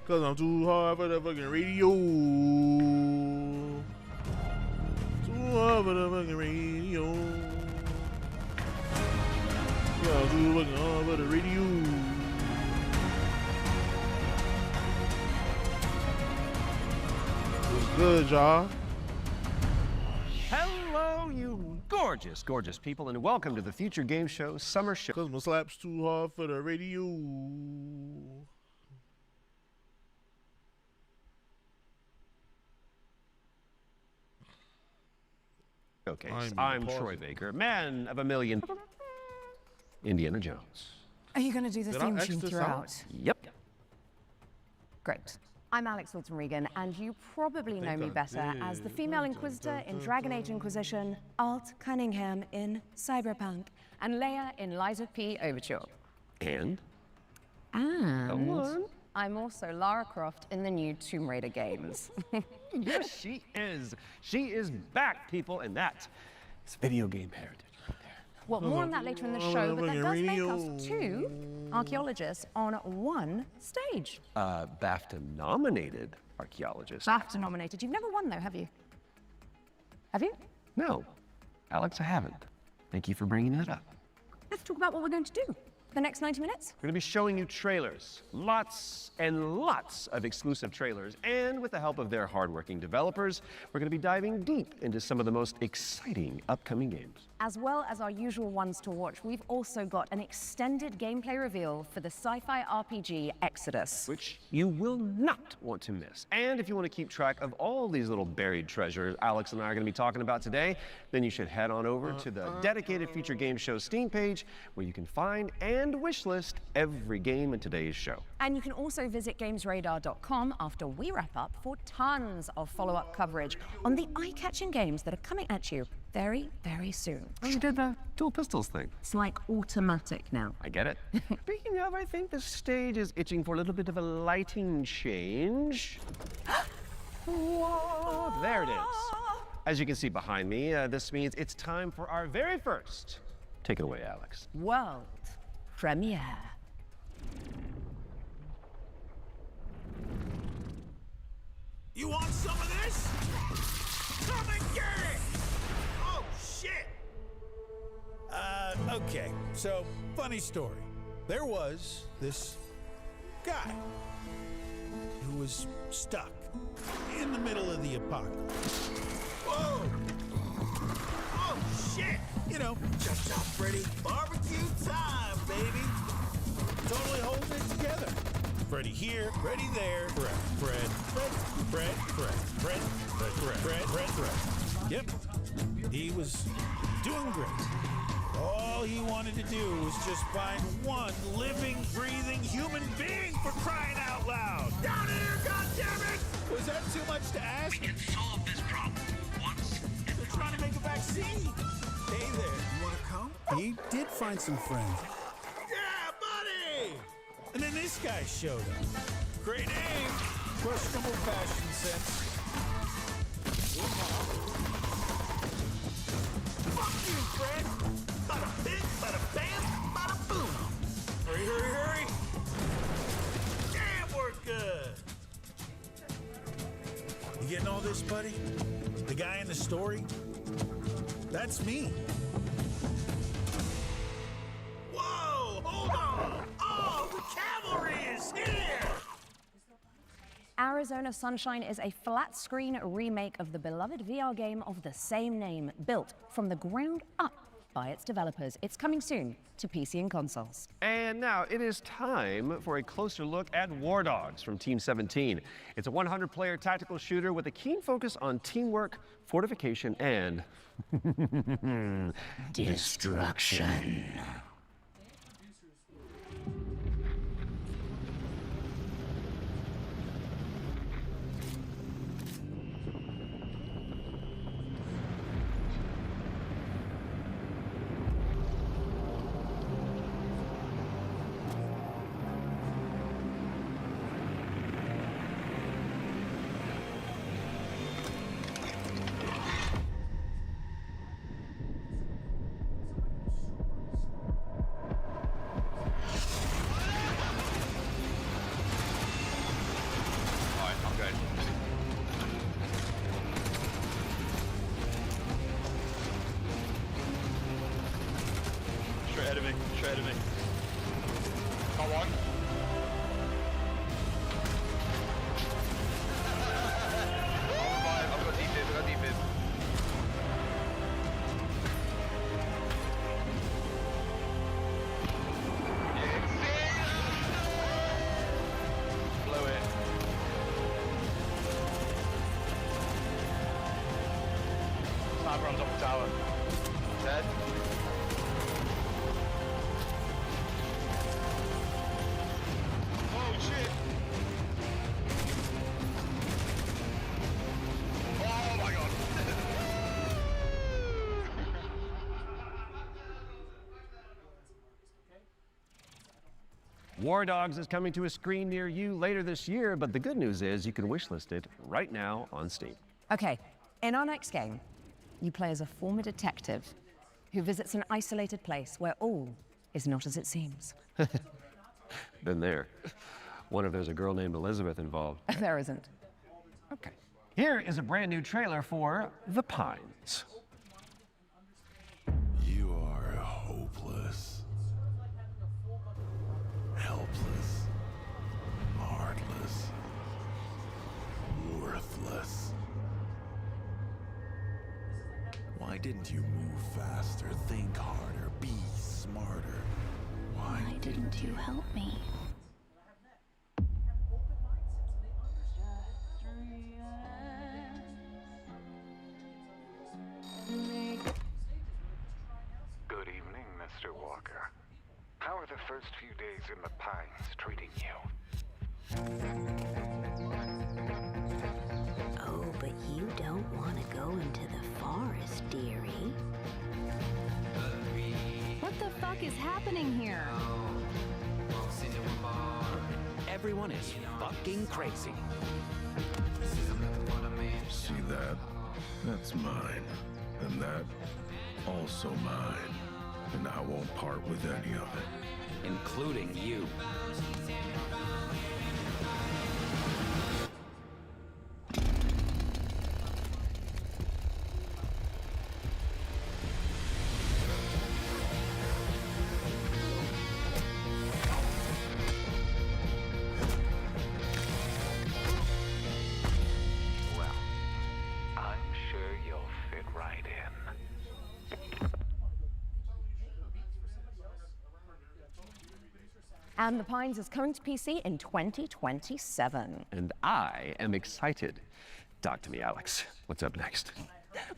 Cause I'm too hard for the fucking radio. Too hard for the fucking radio. Cause I'm too fucking hard for the radio. What's good, y'all? Hello, you gorgeous, gorgeous people, and welcome to the Future Game Show Summer Show. Cause my slap's too hard for the radio. Showcase. I'm Troy Baker, man of a million. Indiana Jones. Are you going to do the theme tune throughout? Yep. Great. I'm Alex Wilton-Regan, and you probably know me better as the female Inquisitor in Dragon Age Inquisition, Alt Cunningham in Cyberpunk, and Leia in Lies of P Overture. And? And I'm also Lara Croft in the new Tomb Raider games. Yes, she is. She is back, people, and that is video game heritage right there. Well, more on that later in the show, but that does make us two archaeologists on one stage. BAFTA-nominated archaeologist. BAFTA-nominated. You've never won, though, have you? Have you? No, Alex, I haven't. Thank you for bringing that up. Let's talk about what we're going to do. The next 90 minutes? We're going to be showing you trailers, lots and lots of exclusive trailers, and with the help of their hardworking developers, we're going to be diving deep into some of the most exciting upcoming games. As well as our usual ones to watch, we've also got an extended gameplay reveal for the sci-fi RPG EXODUS, which you will not want to miss. And if you want to keep track of all these little buried treasures Alex and I are going to be talking about today, then you should head on over to the dedicated Future Game Show Steam page, where you can find and wishlist every game in today's show. And you can also visit gamesradar.com after we wrap up for tons of follow-up coverage on the eye-catching games that are coming at you very, very soon. Oh, you did the dual pistols thing. It's like automatic now. I get it. Speaking of, I think the stage is itching for a little bit of a lighting change. Whoa, there it is. As you can see behind me, this means it's time for our very first. Take it away, Alex. World premiere. You want some of this? Come and get it! Oh, shit! Okay, so, funny story. There was this guy who was stuck in the middle of the apocalypse. Whoa! Oh, shit! You know, Chop Freddy, barbecue time, baby! Totally holding it together. Freddy here, Freddy there, Fred. Yep, he was doing great. All he wanted to do was just find one living, breathing human being, for crying out loud. Down here, goddammit! Was that too much to ask? We can solve this problem once. They're trying to make a vaccine. Hey there, you want to come? He did find some friends. Yeah, buddy! And then this guy showed up. Great name, questionable fashion sense. Fuck you, Fred! Bada bing, bada bam, bada boom! Hurry, hurry, hurry! Damn, we're good! You getting all this, buddy? The guy in the story? That's me. Whoa, hold on! Oh, the cavalry is here! Arizona Sunshine is a flat-screen remake of the beloved VR game of the same name, built from the ground up by its developers. It's coming soon to PC and consoles. And now it is time for a closer look at War Dogs from Team 17. It's a 100-player tactical shooter with a keen focus on teamwork, fortification, and Destruction. of me, straight of me. Got one. I've got defib, I've got defib. Blow it. Sniper on top of the tower. Dead. Oh shit! Oh my god! War Dogs is coming to a screen near you later this year, but the good news is you can wishlist it right now on Steam. Okay, in our next game, you play as a former detective who visits an isolated place where all is not as it seems. Been there. Wonder if there's a girl named Elizabeth involved. There isn't. Okay. Here is a brand new trailer for The Pines. You are hopeless, helpless, heartless, worthless. Why didn't you move faster, think harder, be smarter? Why Didn't you help me? Good evening, Mr. Walker. How are the first few days in the Pines treating you? Oh, but you don't want to go into the forest, dearie. What the fuck is happening here? Everyone is fucking crazy. see that? That's mine. And that also mine. And I won't part with any of it. Including you. And The Pines is coming to PC in 2027. And I am excited. Talk to me, Alex. What's up next?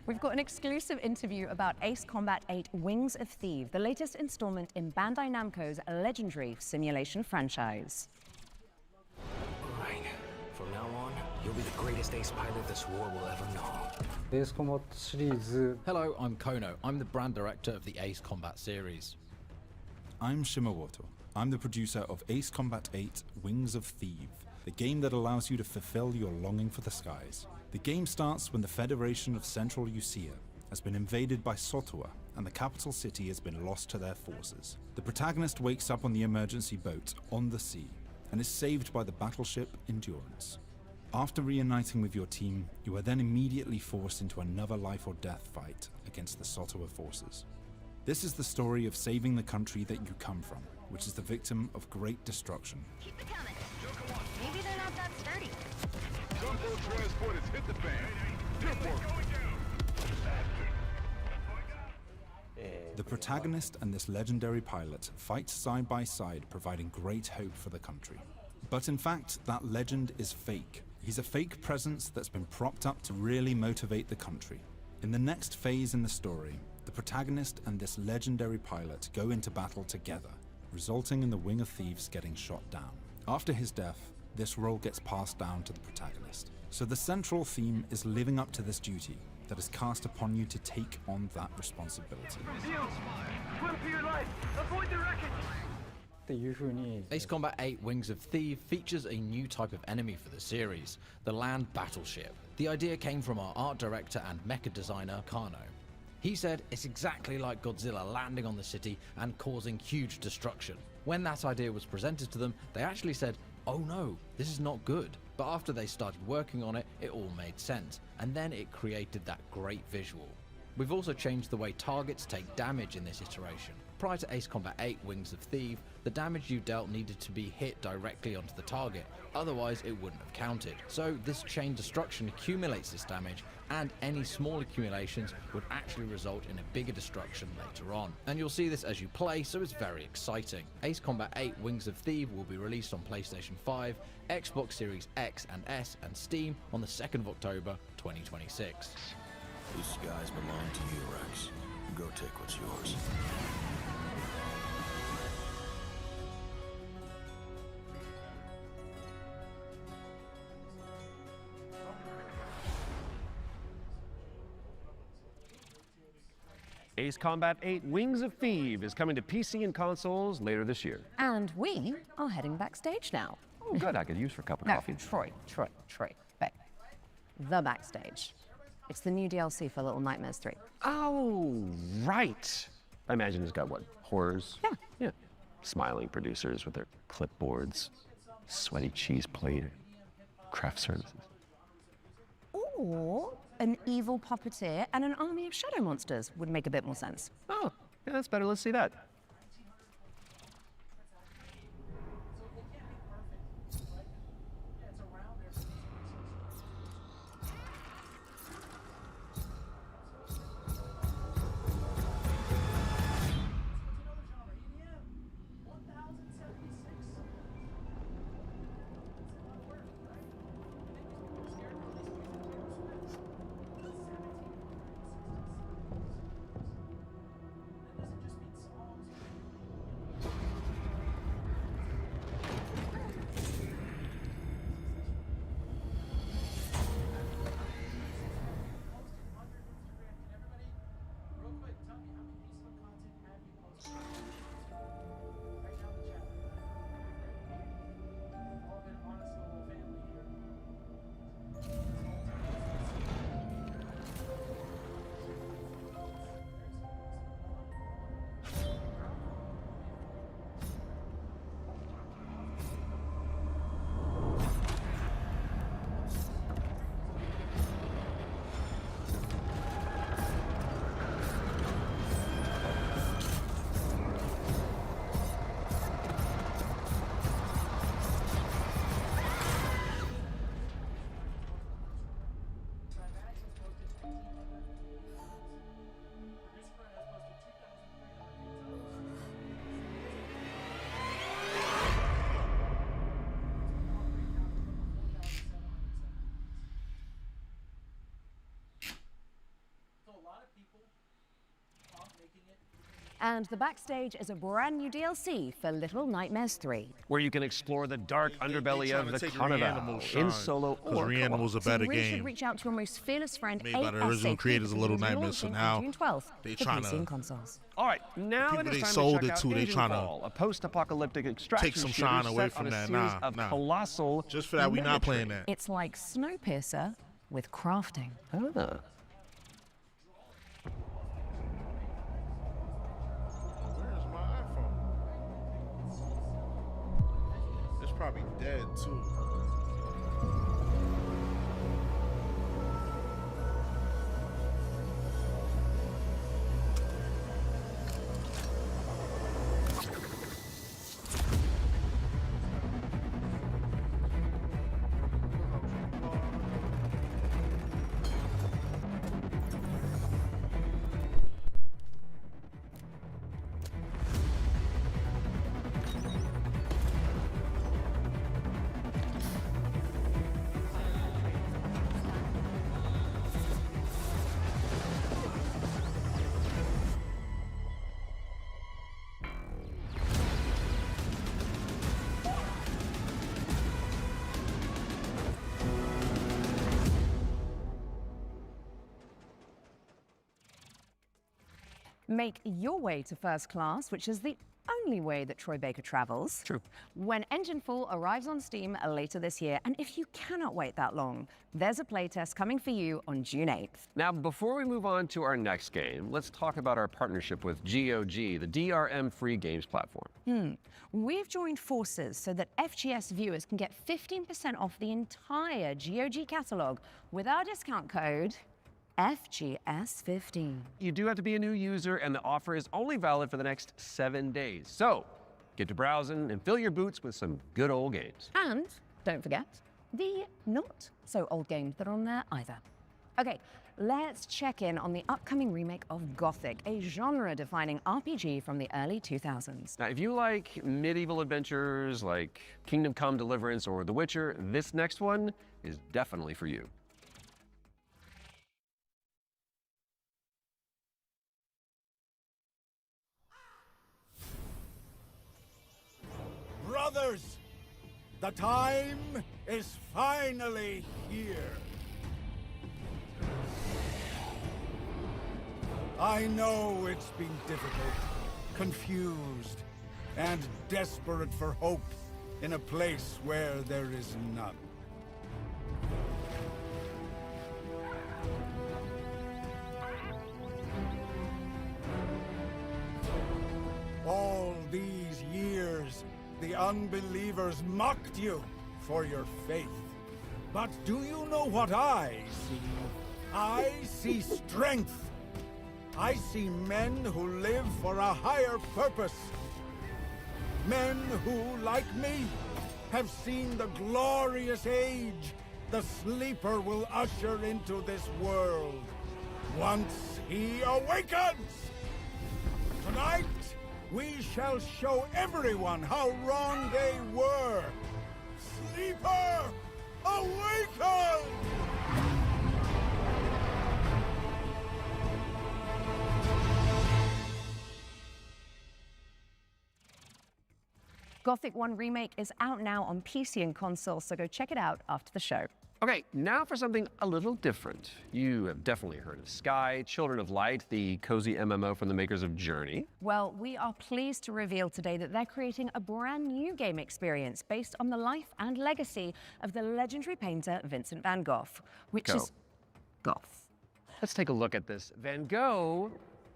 We've got an exclusive interview about Ace Combat 8 Wings of Thieves, the latest installment in Bandai Namco's legendary simulation franchise. Right. From now on, you'll be the greatest ace pilot this war will ever know. Ace Combat 시리즈. Hello, I'm Kono. I'm the brand director of the Ace Combat series. I'm Shimawato. I'm the producer of Ace Combat 8 Wings of Thieves, the game that allows you to fulfill your longing for the skies. The game starts when the Federation of Central Usia has been invaded by Sotua and the capital city has been lost to their forces. The protagonist wakes up on the emergency boat on the sea and is saved by the battleship Endurance. After reuniting with your team, you are then immediately forced into another life or death fight against the Sotua forces. This is the story of saving the country that you come from, which is the victim of great destruction. Keep it coming. Maybe they're not that sturdy. Gunboat transport has hit the fan. Good work. The protagonist and this legendary pilot fight side by side, providing great hope for the country. But in fact, that legend is fake. He's a fake presence that's been propped up to really motivate the country. In the next phase in the story, the protagonist and this legendary pilot go into battle together, resulting in the Wing of Thieves getting shot down. After his death, this role gets passed down to the protagonist. So the central theme is living up to this duty that is cast upon you to take on that responsibility. Ace Combat 8 Wings of Thieves features a new type of enemy for the series, the land battleship. The idea came from our art director and mecha designer, Kano. He said it's exactly like Godzilla landing on the city and causing huge destruction. When that idea was presented to them, they actually said, "Oh no, this is not good." But after they started working on it, it all made sense, and then it created that great visual. We've also changed the way targets take damage in this iteration. Prior to Ace Combat 8 Wings of Thief, the damage you dealt needed to be hit directly onto the target, otherwise it wouldn't have counted. So this chain destruction accumulates this damage, and any small accumulations would actually result in a bigger destruction later on. And you'll see this as you play, so it's very exciting. Ace Combat 8 Wings of Thief will be released on PlayStation 5, Xbox Series X and S, and Steam on the 2nd of October 2026. These skies belong to you, Rex. Go take what's yours. Ace Combat 8 Wings of Thieves is coming to PC and consoles later this year. And we are heading backstage now. Oh, good. I could use for a cup of No, coffee. Troy, babe. The backstage. It's the new DLC for Little Nightmares 3. Oh, right. I imagine it's got what? Horrors? Yeah. Smiling producers with their clipboards, sweaty cheese plate, craft services. Or an evil puppeteer and an army of shadow monsters would make a bit more sense. Oh, yeah, that's better. Let's see that. And the backstage is a brand new DLC for Little Nightmares 3. Where you can explore the dark underbelly of the Carnival in solo or Reanimal's a better so we game. should reach out to your most fearless friend, Made by the original creators of Little Nightmares, so now June 12th they for trying PC to. and consoles. All right, now people it they is time sold to it check to, out they Agent trying to Fall, a post-apocalyptic extraction take some shooter shine away set on from a that. series Nah, of nah. colossal Just for that, we not playing that. It's like Snowpiercer with crafting. Ah. Where's my iPhone? It's probably dead too. Make your way to first class, which is the only way that Troy Baker travels. True. When Engine Fall arrives on Steam later this year, and if you cannot wait that long, there's a playtest coming for you on June 8th. Now, before we move on to our next game, let's talk about our partnership with GOG, the DRM free games platform. We've joined forces so that FGS viewers can get 15% off the entire GOG catalog with our discount code, FGS15. You do have to be a new user, and the offer is only valid for the next 7 days. So get to browsing and fill your boots with some good old games. And don't forget the not so old games that are on there either. Okay, let's check in on the upcoming remake of Gothic, a genre-defining RPG from the early 2000s. Now, if you like medieval adventures like Kingdom Come Deliverance or The Witcher, this next one is definitely for you. Brothers, the time is finally here. I know it's been difficult, confused, and desperate for hope in a place where there is none. All these years, the unbelievers mocked you for your faith. But do you know what I see? I see strength. I see men who live for a higher purpose. Men who, like me, have seen the glorious age the Sleeper will usher into this world once he awakens. Tonight, we shall show everyone how wrong they were. Sleeper, awaken! Gothic 1 Remake is out now on PC and console, so go check it out after the show. Okay, now for something a little different. You have definitely heard of Sky, Children of Light, the cozy MMO from the makers of Journey. Well, we are pleased to reveal today that they're creating a brand new game experience based on the life and legacy of the legendary painter Vincent van Gogh, which is Goth. Let's take a look at this Van Gogh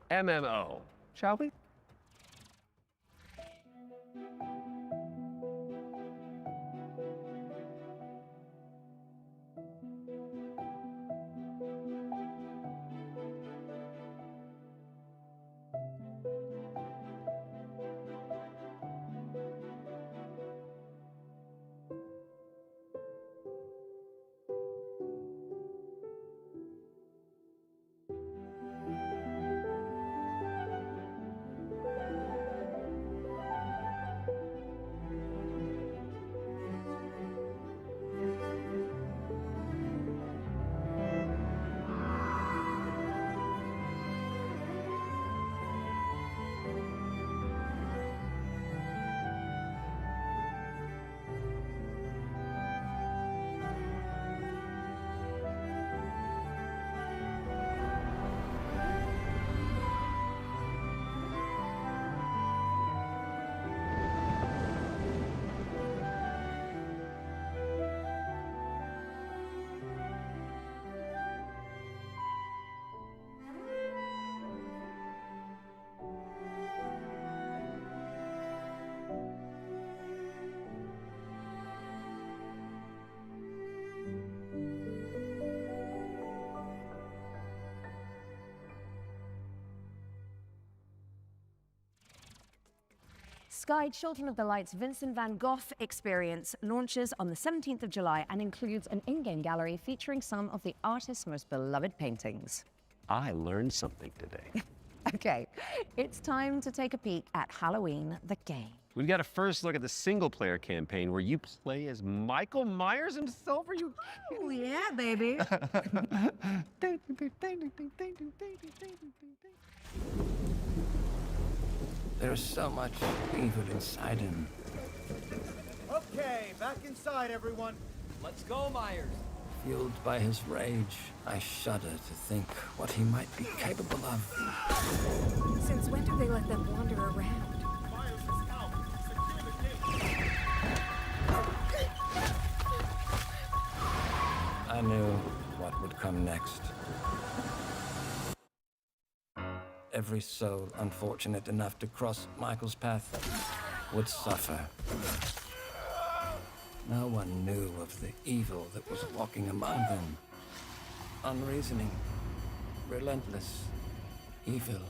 MMO, shall we? Sky Children of the Light's Vincent van Gogh experience launches on the 17th of July and includes an in-game gallery featuring some of the artist's most beloved paintings. I learned something today. Okay, it's time to take a peek at Halloween the game. We've got a first look at the single-player campaign where you play as Michael Myers himself. Are you? Oh, yeah, baby. There's so much evil inside him. Okay, back inside, everyone. Let's go, Myers. Fueled by his rage, I shudder to think what he might be capable of. Since when do they let them wander around? I knew what would come next. Every soul unfortunate enough to cross Michael's path would suffer. No one knew of the evil that was walking among them. Unreasoning, relentless, evil.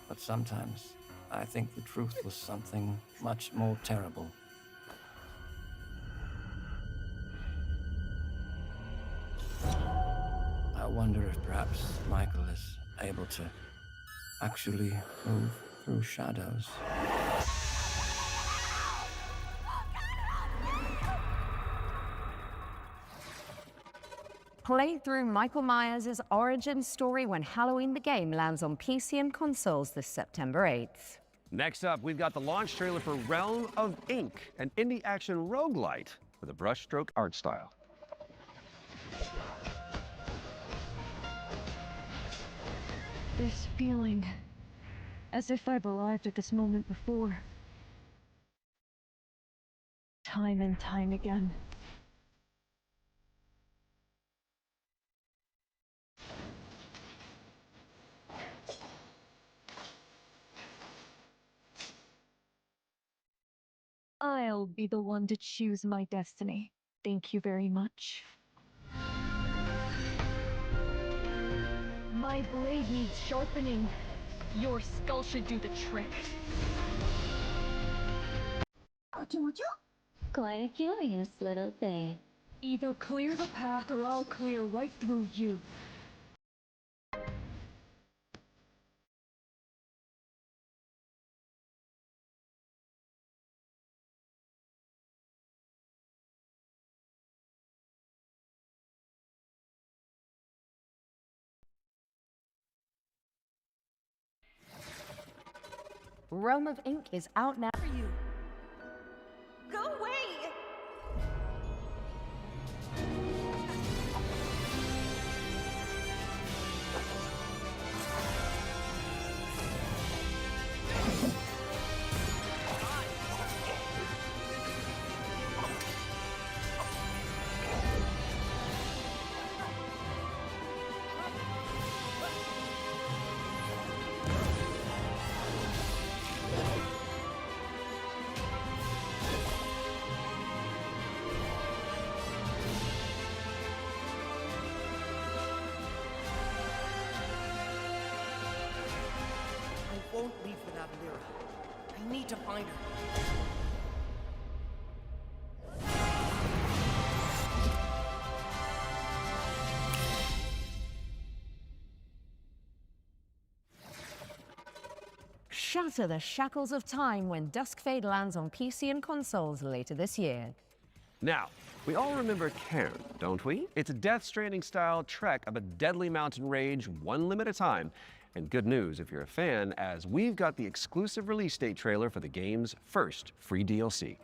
But sometimes I think the truth was something much more terrible. I wonder if perhaps Michael is able to actually move through shadows. Play through Michael Myers' origin story when Halloween the Game lands on PC and consoles this September 8th. Next up, we've got the launch trailer for Realm of Ink, an indie action roguelite with a brushstroke art style. This feeling, as if I've arrived at this moment before. Time and time again. I'll be the one to choose my destiny. Thank you very much. My blade needs sharpening. Your skull should do the trick. Quite a curious little thing. Either clear the path or I'll clear right through you. Realm of Ink is out now. Go away! I won't leave without Lyra. I need to find her. Shatter the shackles of time when Duskfade lands on PC and consoles later this year. Now, we all remember Cairn, don't we? It's a Death Stranding-style trek of a deadly mountain rage, one limb at a time. And good news if you're a fan, as we've got the exclusive release date trailer for the game's first free DLC.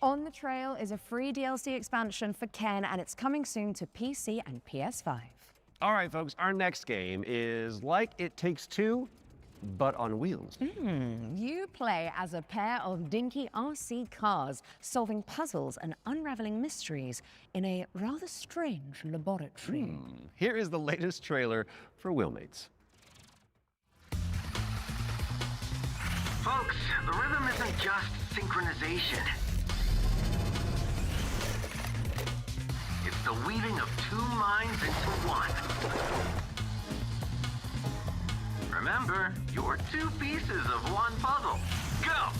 On the Trail is a free DLC expansion for Ken, and it's coming soon to PC and PS5. All right, folks, our next game is like It Takes Two, but on wheels. You play as a pair of dinky RC cars, solving puzzles and unraveling mysteries in a rather strange laboratory. Here is the latest trailer for Wheelmates. Folks, the rhythm isn't just synchronization. It's the weaving of two minds into one. Remember, you're two pieces of one puzzle. Go!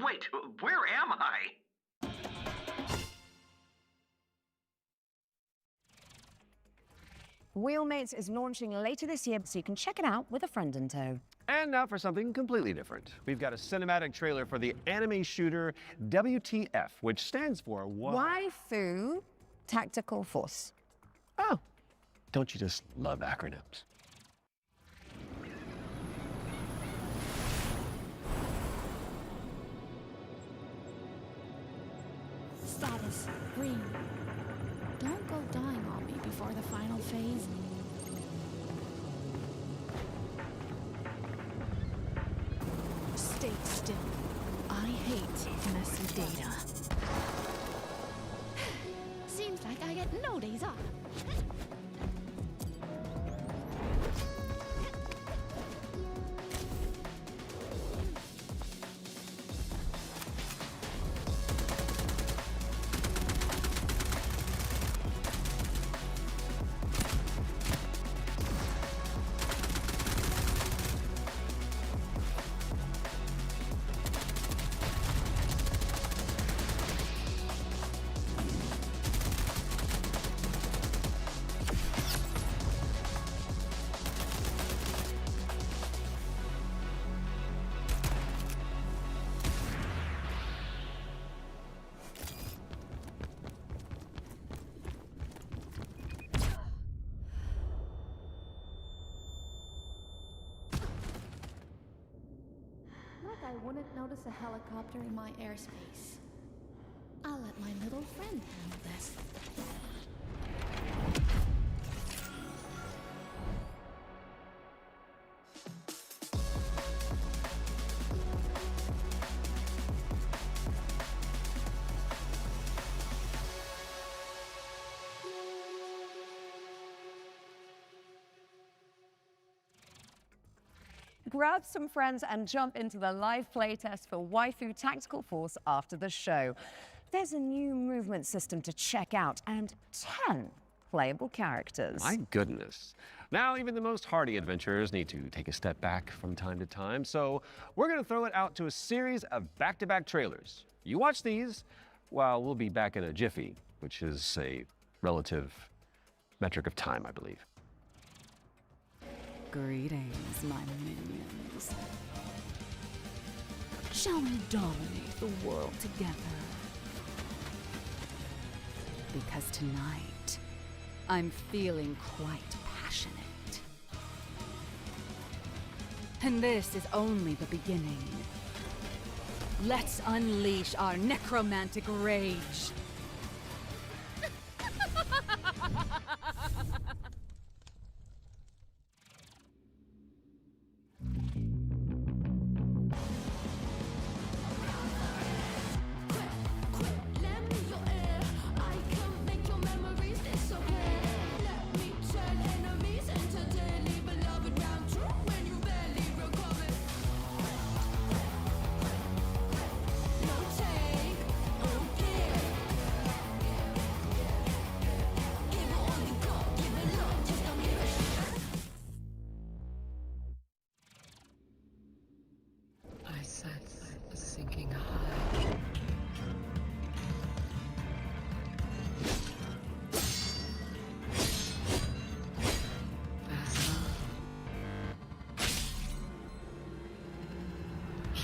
Wait, where am I? Wheelmates is launching later this year, so you can check it out with a friend in tow. And now for something completely different. We've got a cinematic trailer for the anime shooter WTF, which stands for Waifu Tactical Force. Oh, don't you just love acronyms? Status green. Don't go dying on me before the final phase. Stay still. I hate messy data. Seems like I get no days off. I wouldn't notice a helicopter in my airspace. I'll let my little friend handle this. Grab some friends and jump into the live playtest for Waifu Tactical Force after the show. There's a new movement system to check out and 10 playable characters. My goodness. Now, even the most hardy adventurers need to take a step back from time to time, so we're going to throw it out to a series of back-to-back trailers. You watch these, while we'll be back in a jiffy, which is a relative metric of time, I believe. Greetings, my minions. Shall we dominate the world together? Because tonight, I'm feeling quite passionate. And this is only the beginning. Let's unleash our necromantic rage.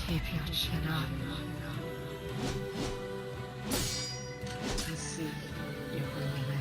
Keep your chin up. I see you're really ready.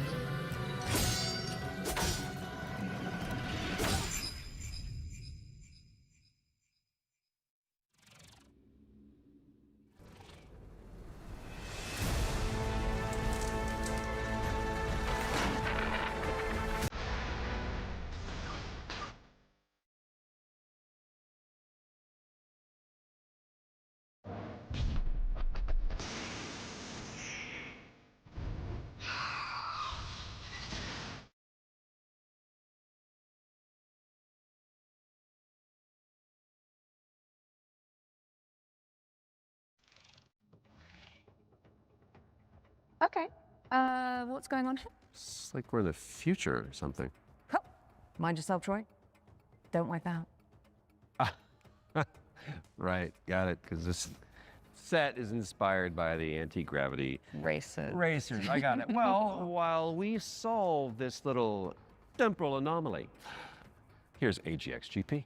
Okay. What's going on here? It's like we're in the future or something. Oh, mind yourself, Troy. Don't wipe out. Right, got it, because this set is inspired by the anti-gravity racers. I got it. Well, while we solve this little temporal anomaly, here's AGXGP.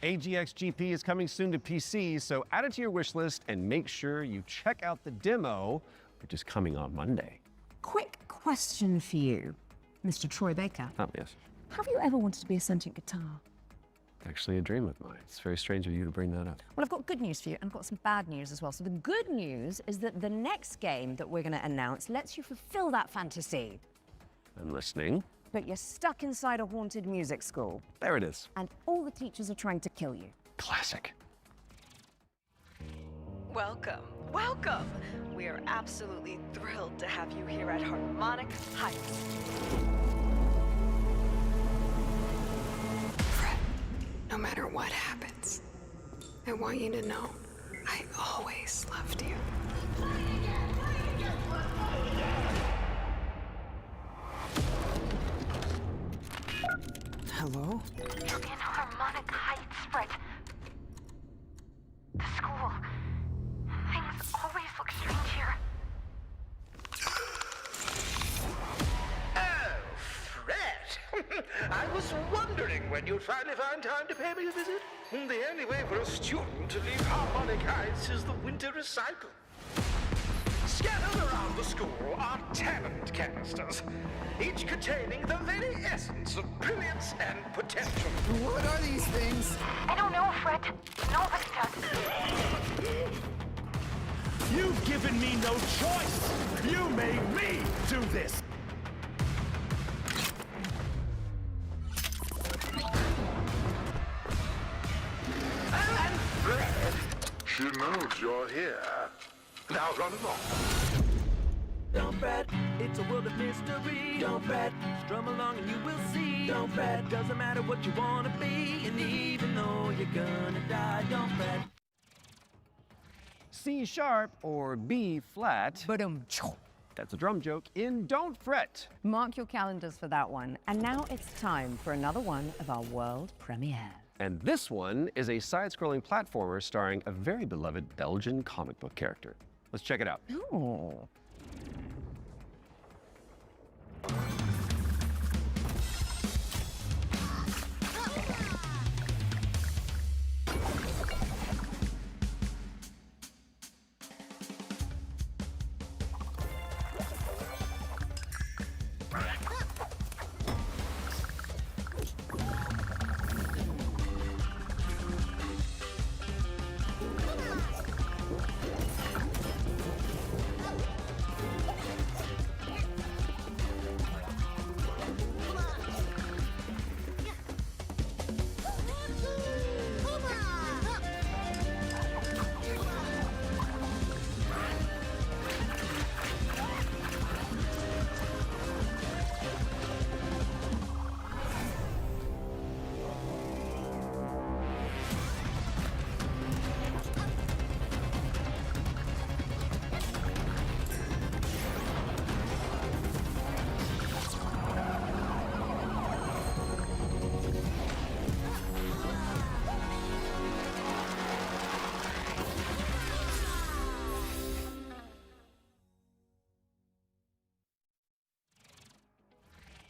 AGXGP is coming soon to PC, so add it to your wish list and make sure you check out the demo, which is coming on Monday. Quick question for you, Mr. Troy Baker. Oh, yes. Have you ever wanted to be a sentient guitar? Actually a dream of mine. It's very strange of you to bring that up. Well, I've got good news for you, and I've got some bad news as well. So the good news is that the next game that we're going to announce lets you fulfill that fantasy. I'm listening. But you're stuck inside a haunted music school. There it is. And all the teachers are trying to kill you. Classic. Welcome, welcome. We are absolutely thrilled to have you here at Harmonic Heights. Fred, no matter what happens, I want you to know I always loved you. Hello? You're in Harmonic Heights, Fred. The school. Things always look strange here. Oh, Fred! I was wondering when you'd finally find time to pay me a visit. The only way for a student to leave Harmonic Heights is the winter recycle. Scattered around the school are talent canisters, each containing the very essence of brilliance and potential. What are these things? I don't know, Fred. Nobody does. You've given me no choice! You made me do this! And Fred, she knows you're here. Now run along. Don't fret, it's a world of mystery. Don't fret, strum along and you will see. Don't fret, doesn't matter what you wanna be. And even though you're gonna die, don't fret. C sharp or B flat. That's a drum joke in Don't Fret. Mark your calendars for that one. And now it's time for another one of our world premiere. And this one is a side-scrolling platformer starring a very beloved Belgian comic book character. Let's check it out. Oh.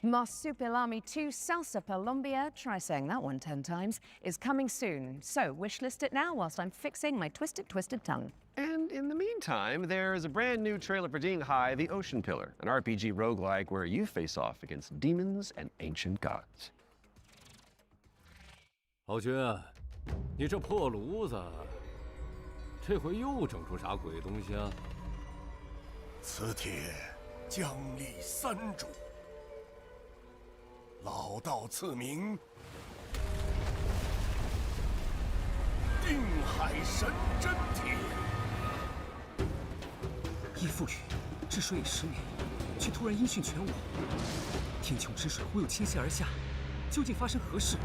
Marsupilami 2 Salsa Colombia, try saying that one 10 times, is coming soon. So wishlist it now whilst I'm fixing my twisted tongue. And in the meantime, there's a brand new trailer for Ding Hai, the Ocean Pillar, an RPG roguelike where you face off against demons and ancient gods. 豪军，你这破炉子，这回又整出啥鬼东西啊？此帖将立三主，老道赐名定海神针帖。义父语，治水已10年，却突然音讯全无。天穹之水忽又倾泻而下，究竟发生何事？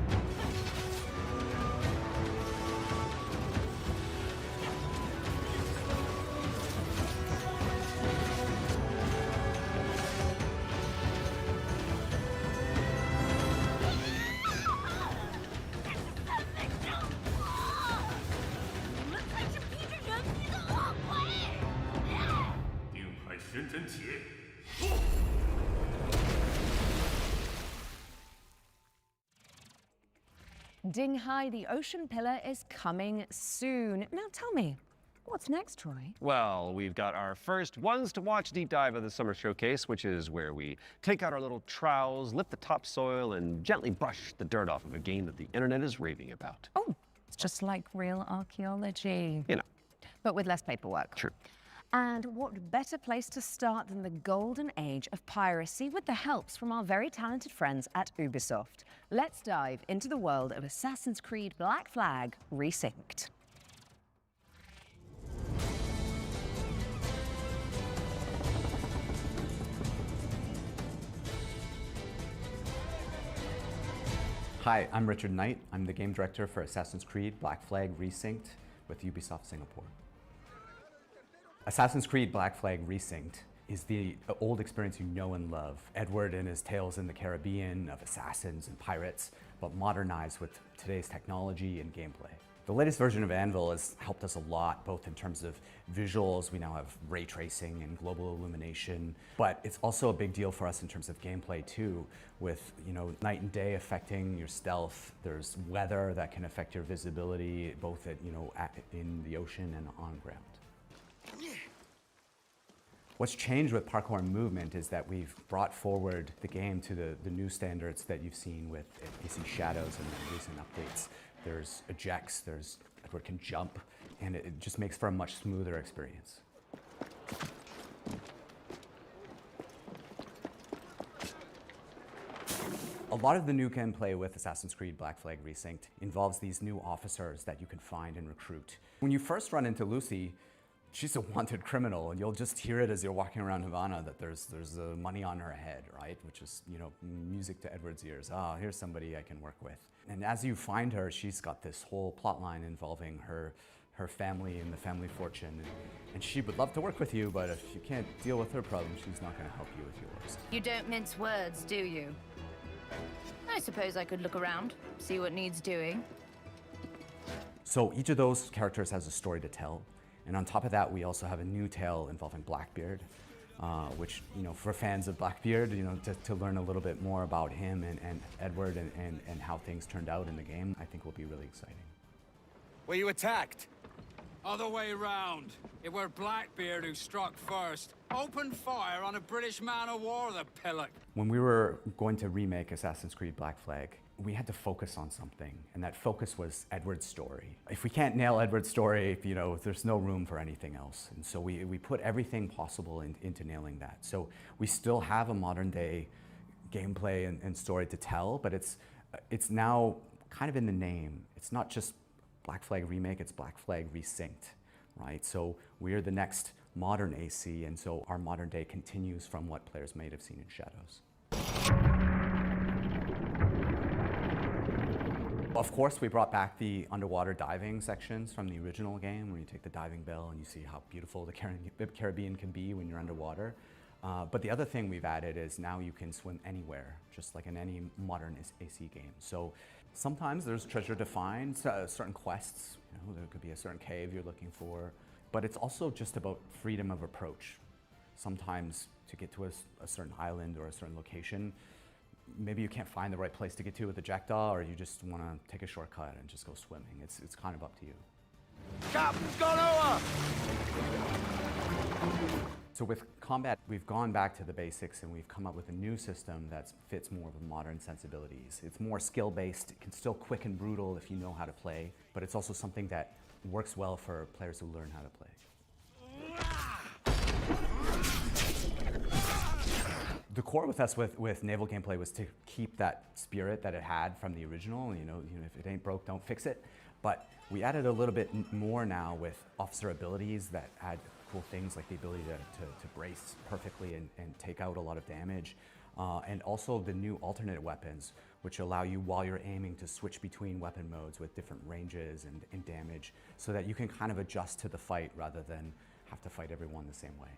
Ding Hai, the Ocean Pillar is coming soon. Now tell me, what's next, Troy? Well, we've got our first ones to watch deep dive of the summer showcase, which is where we take out our little trowels, lift the topsoil, and gently brush the dirt off of a game that the internet is raving about. Oh, it's just like real archaeology. You know. But with less paperwork. True. And what better place to start than the golden age of piracy with the helps from our very talented friends at Ubisoft. Let's dive into the world of Assassin's Creed Black Flag Resynced. Hi, I'm Richard Knight. I'm the game director for Assassin's Creed Black Flag Resynced with Ubisoft Singapore. Assassin's Creed Black Flag Resynced is the old experience you know and love. Edward and his tales in the Caribbean of assassins and pirates, but modernized with today's technology and gameplay. The latest version of Anvil has helped us a lot, both in terms of visuals. We now have ray tracing and global illumination, but it's also a big deal for us in terms of gameplay too, with night and day affecting your stealth. There's weather that can affect your visibility, both in the ocean and on ground. What's changed with parkour and movement is that we've brought forward the game to the new standards that you've seen with AC Shadows and the recent updates. There's ejects, Edward can jump, and it just makes for a much smoother experience. A lot of the new gameplay with Assassin's Creed Black Flag Resynced involves these new officers that you can find and recruit. When you first run into Lucy, she's a wanted criminal, and you'll just hear it as you're walking around Havana that there's money on her head, right? Which is, music to Edward's ears. Ah, here's somebody I can work with. And as you find her, she's got this whole plot line involving her family and the family fortune. And she would love to work with you, but if you can't deal with her problems, she's not going to help you with yours. You don't mince words, do you? I suppose I could look around, see what needs doing. So each of those characters has a story to tell. And on top of that, we also have a new tale involving Blackbeard, which, for fans of Blackbeard, to learn a little bit more about him and Edward and how things turned out in the game, I think will be really exciting. Were you attacked? Other way round. It were Blackbeard who struck first. Opened fire on a British man-o'-war, the pillock. When we were going to remake Assassin's Creed Black Flag, we had to focus on something, and that focus was Edward's story. If we can't nail Edward's story, there's no room for anything else. And so we put everything possible into nailing that. So we still have a modern day gameplay and story to tell, but it's now kind of in the name. It's not just Black Flag Remake, it's Black Flag Resynced, right? So we're the next modern AC, and so our modern day continues from what players may have seen in Shadows. Of course, we brought back the underwater diving sections from the original game, where you take the diving bell and you see how beautiful the Caribbean can be when you're underwater. But the other thing we've added is now you can swim anywhere, just like in any modern AC game. So sometimes there's treasure to find, certain quests, there could be a certain cave you're looking for, but it's also just about freedom of approach. Sometimes to get to a certain island or a certain location, maybe you can't find the right place to get to with the jackdaw, or you just want to take a shortcut and just go swimming. It's kind of up to you. Captain's gone over! So with combat, we've gone back to the basics and we've come up with a new system that fits more with modern sensibilities. It's more skill-based. It can still quick and brutal if you know how to play, but it's also something that works well for players who learn how to play. The core with us with naval gameplay was to keep that spirit that it had from the original. You know, if it ain't broke, don't fix it. But we added a little bit more now with officer abilities that add cool things like the ability to brace perfectly and take out a lot of damage. And also the new alternate weapons, which allow you while you're aiming to switch between weapon modes with different ranges and damage, so that you can kind of adjust to the fight rather than have to fight everyone the same way.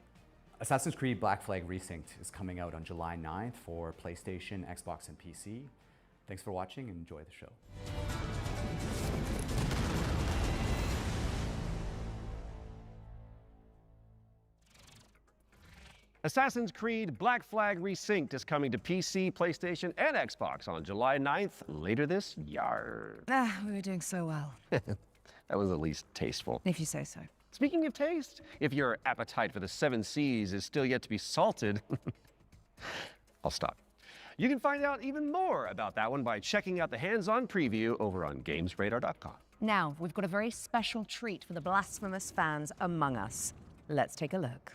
Assassin's Creed Black Flag Resynced is coming out on July 9th for PlayStation, Xbox, and PC. Thanks for watching and enjoy the show. Assassin's Creed Black Flag Resynced is coming to PC, PlayStation, and Xbox on July 9th, later this year. We were doing so well. That was at least tasteful. If you say so. Speaking of taste, if your appetite for the 7 Seas is still yet to be salted, I'll stop. You can find out even more about that one by checking out the hands-on preview over on GamesRadar.com. Now, we've got a very special treat for the blasphemous fans among us. Let's take a look.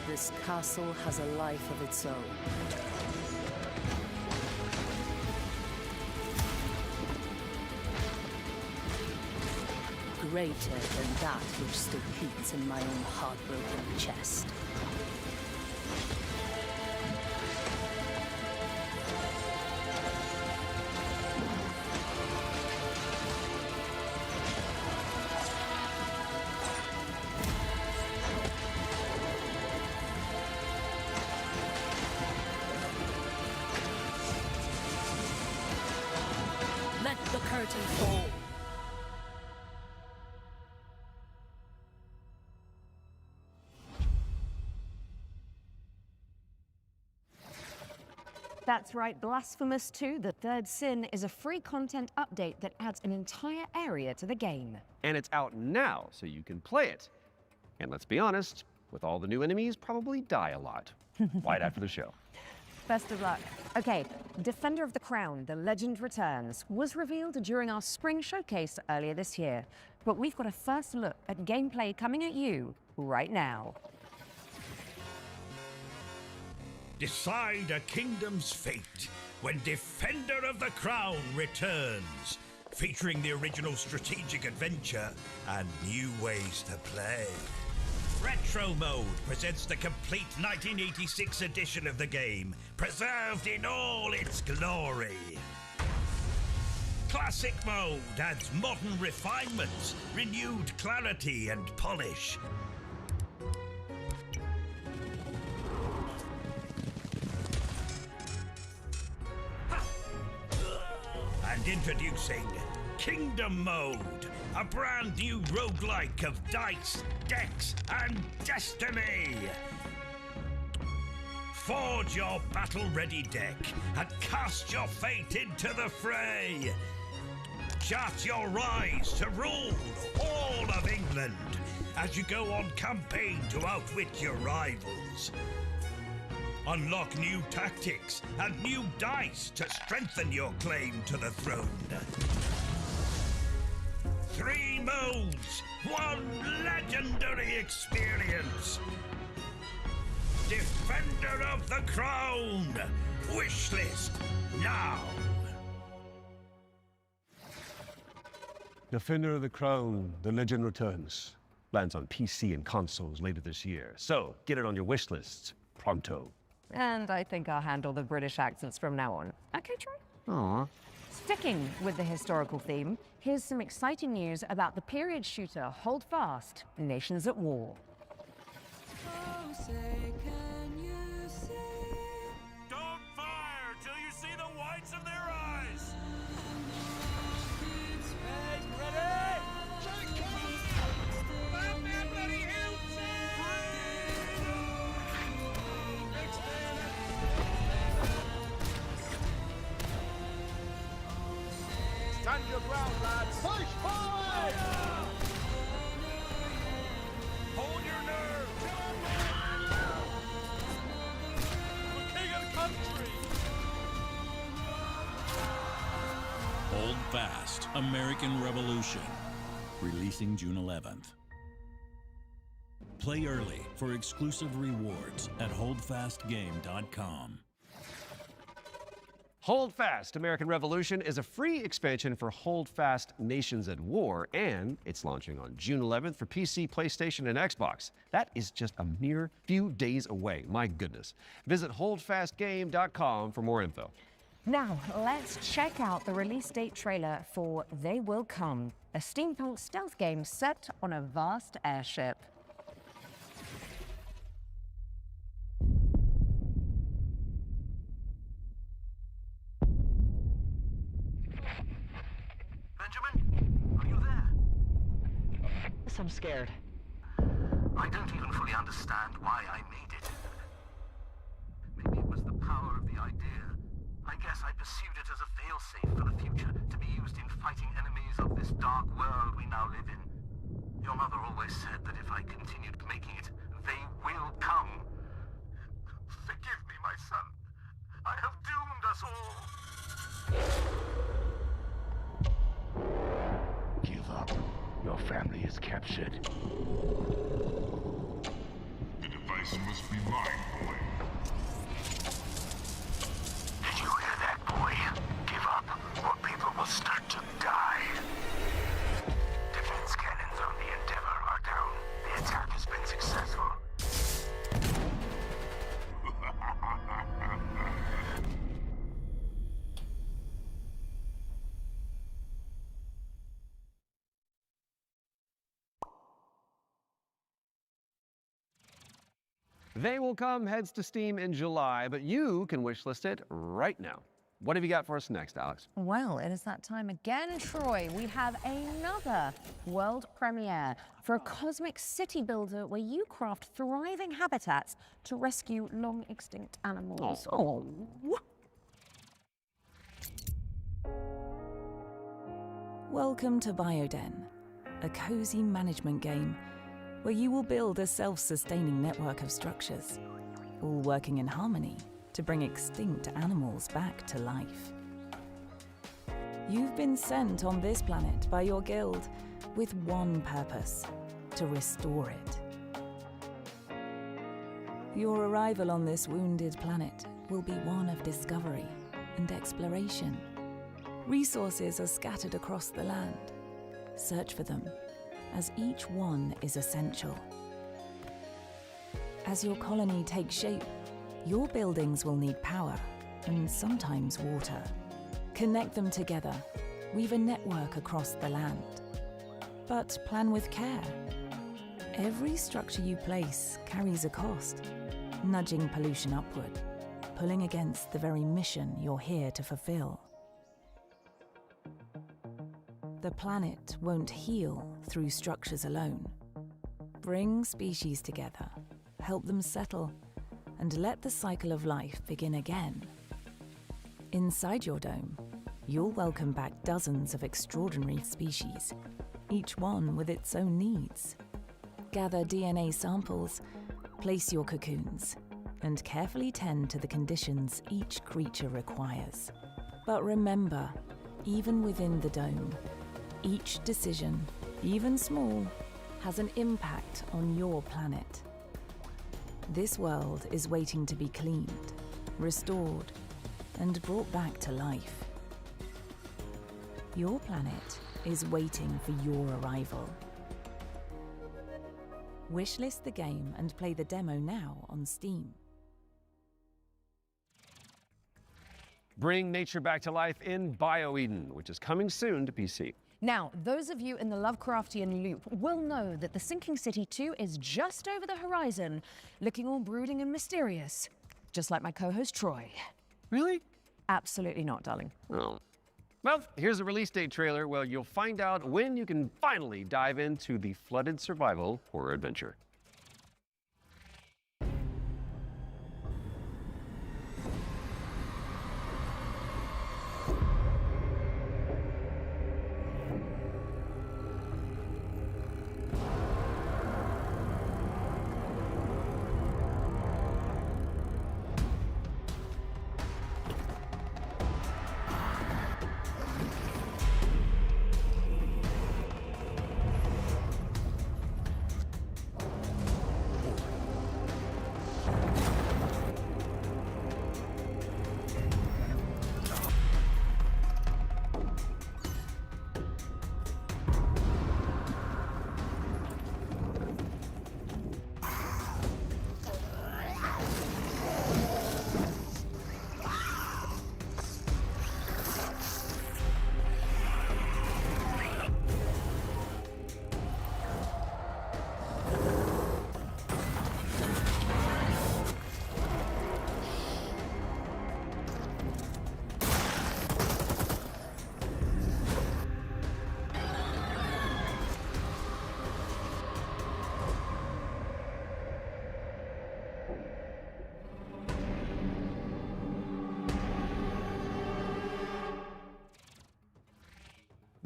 This castle has a life of its own. Greater than that which still beats in my own heartbroken chest. Let the curtain fall. That's right, Blasphemous 2, The Third Sin, is a free content update that adds an entire area to the game. And it's out now, so you can play it. And let's be honest, with all the new enemies, probably die a lot. Right after the show. Best of luck. Okay, Defender of the Crown, The Legend Returns, was revealed during our spring showcase earlier this year. But we've got a first look at gameplay coming at you right now. Decide a kingdom's fate when Defender of the Crown returns, featuring the original strategic adventure and new ways to play. Retro Mode presents the complete 1986 edition of the game, preserved in all its glory. Classic Mode adds modern refinements, renewed clarity and polish. And introducing Kingdom Mode, a brand new roguelike of dice, decks, and destiny. Forge your battle-ready deck and cast your fate into the fray. Chart your rise to rule all of England as you go on campaign to outwit your rivals. Unlock new tactics and new dice to strengthen your claim to the throne. 3 modes, 1 legendary experience. Defender of the Crown. Wishlist now. Defender of the Crown, The Legend Returns. Lands on PC and consoles later this year. So get it on your wish list pronto. And I think I'll handle the British accents from now on. Okay, Troy? Aww. Sticking with the historical theme, here's some exciting news about the period shooter Hold Fast, Nations at War. Oh, say, can you see Fast: American Revolution, releasing June 11th. Play early for exclusive rewards at holdfastgame.com. Hold Fast: American Revolution is a free expansion for Hold Fast: Nations at War, and it's launching on June 11th for PC, PlayStation, and Xbox. That is just a mere few days away. My goodness. Visit holdfastgame.com for more info. Now, let's check out the release date trailer for They Will Come, a steampunk stealth game set on a vast airship. I'm scared. I don't even fully understand why I made it. Maybe it was the power of the idea. I guess I pursued it as a failsafe for the future, to be used in fighting enemies of this dark world we now live in. Your mother always said that if I continued making it, they will come. Forgive me, my son. I have doomed us all. Give up. Your family is captured. The device must be mine, boy. Did you hear that, boy? Give up, or people will start to die. Defense cannons on the Endeavor are down. The attack has been successful. They Will Come heads to Steam in July, but you can wishlist it right now. What have you got for us next, Alex? Well, it is that time again, Troy. We have another world premiere for a cosmic city builder where you craft thriving habitats to rescue long extinct animals. Oh. Welcome to Bioden, a cozy management game where you will build a self-sustaining network of structures, all working in harmony to bring extinct animals back to life. You've been sent on this planet by your guild with one purpose: to restore it. Your arrival on this wounded planet will be one of discovery and exploration. Resources are scattered across the land. Search for them, as each one is essential. As your colony takes shape, your buildings will need power and sometimes water. Connect them together, weave a network across the land. But plan with care. Every structure you place carries a cost, nudging pollution upward, pulling against the very mission you're here to fulfill. The planet won't heal through structures alone. Bring species together, help them settle, and let the cycle of life begin again. Inside your dome, you'll welcome back dozens of extraordinary species, each one with its own needs. Gather DNA samples, place your cocoons, and carefully tend to the conditions each creature requires. But remember, even within the dome, each decision, even small, has an impact on your planet. This world is waiting to be cleaned, restored, and brought back to life. Your planet is waiting for your arrival. Wishlist the game and play the demo now on Steam. Bring nature back to life in BioEden, which is coming soon to PC. Now, those of you in the Lovecraftian loop will know that the Sinking City 2 is just over the horizon, looking all brooding and mysterious, just like my co-host Troy. Really? Absolutely not, darling. Oh. Well, here's a release date trailer where you'll find out when you can finally dive into the flooded survival horror adventure.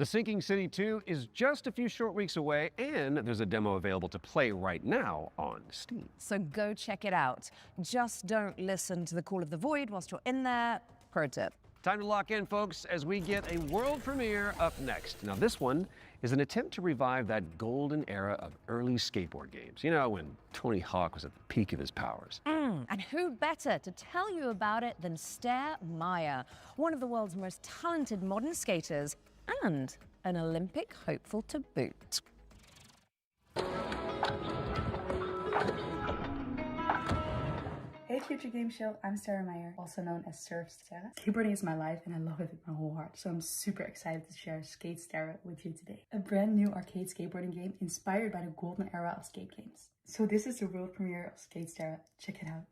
The Sinking City 2 is just a few short weeks away, and there's a demo available to play right now on Steam. So go check it out. Just don't listen to the call of the void whilst you're in there. Pro tip. Time to lock in, folks, as we get a world premiere up next. Now, this one is an attempt to revive that golden era of early skateboard games. You know, when Tony Hawk was at the peak of his powers. And who better to tell you about it than Stair Meyer, one of the world's most talented modern skaters and an Olympic hopeful to boot. Hey Future Game Show, I'm Sarah Meyer, also known as Surf Sarah. Skateboarding is my life and I love it with my whole heart, so I'm super excited to share Skate Sarah with you today. A brand new arcade skateboarding game inspired by the golden era of skate games. So this is the world premiere of Skate Sarah. Check it out.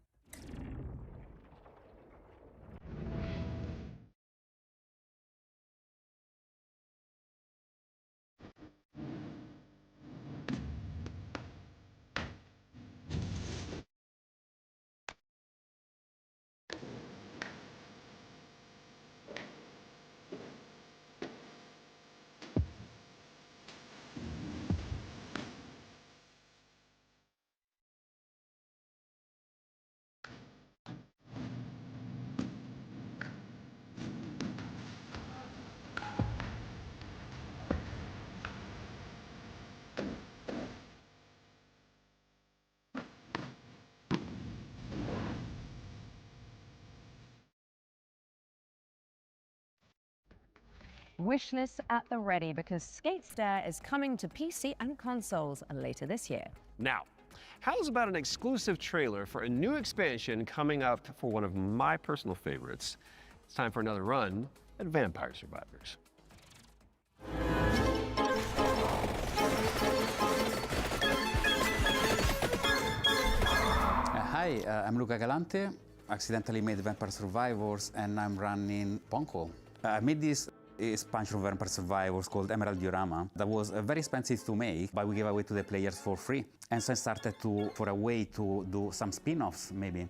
Wishlist at the ready because Skate Stair is coming to PC and consoles later this year. Now, how's about an exclusive trailer for a new expansion coming up for one of my personal favorites? It's time for another run at Vampire Survivors. Hi, I'm Luca Galante. Accidentally made Vampire Survivors and I'm running Ponko. I made this expansion of Vampire Survivors called Emerald Diorama that was very expensive to make, but we gave away to the players for free. And so I started for a way to do some spin-offs maybe.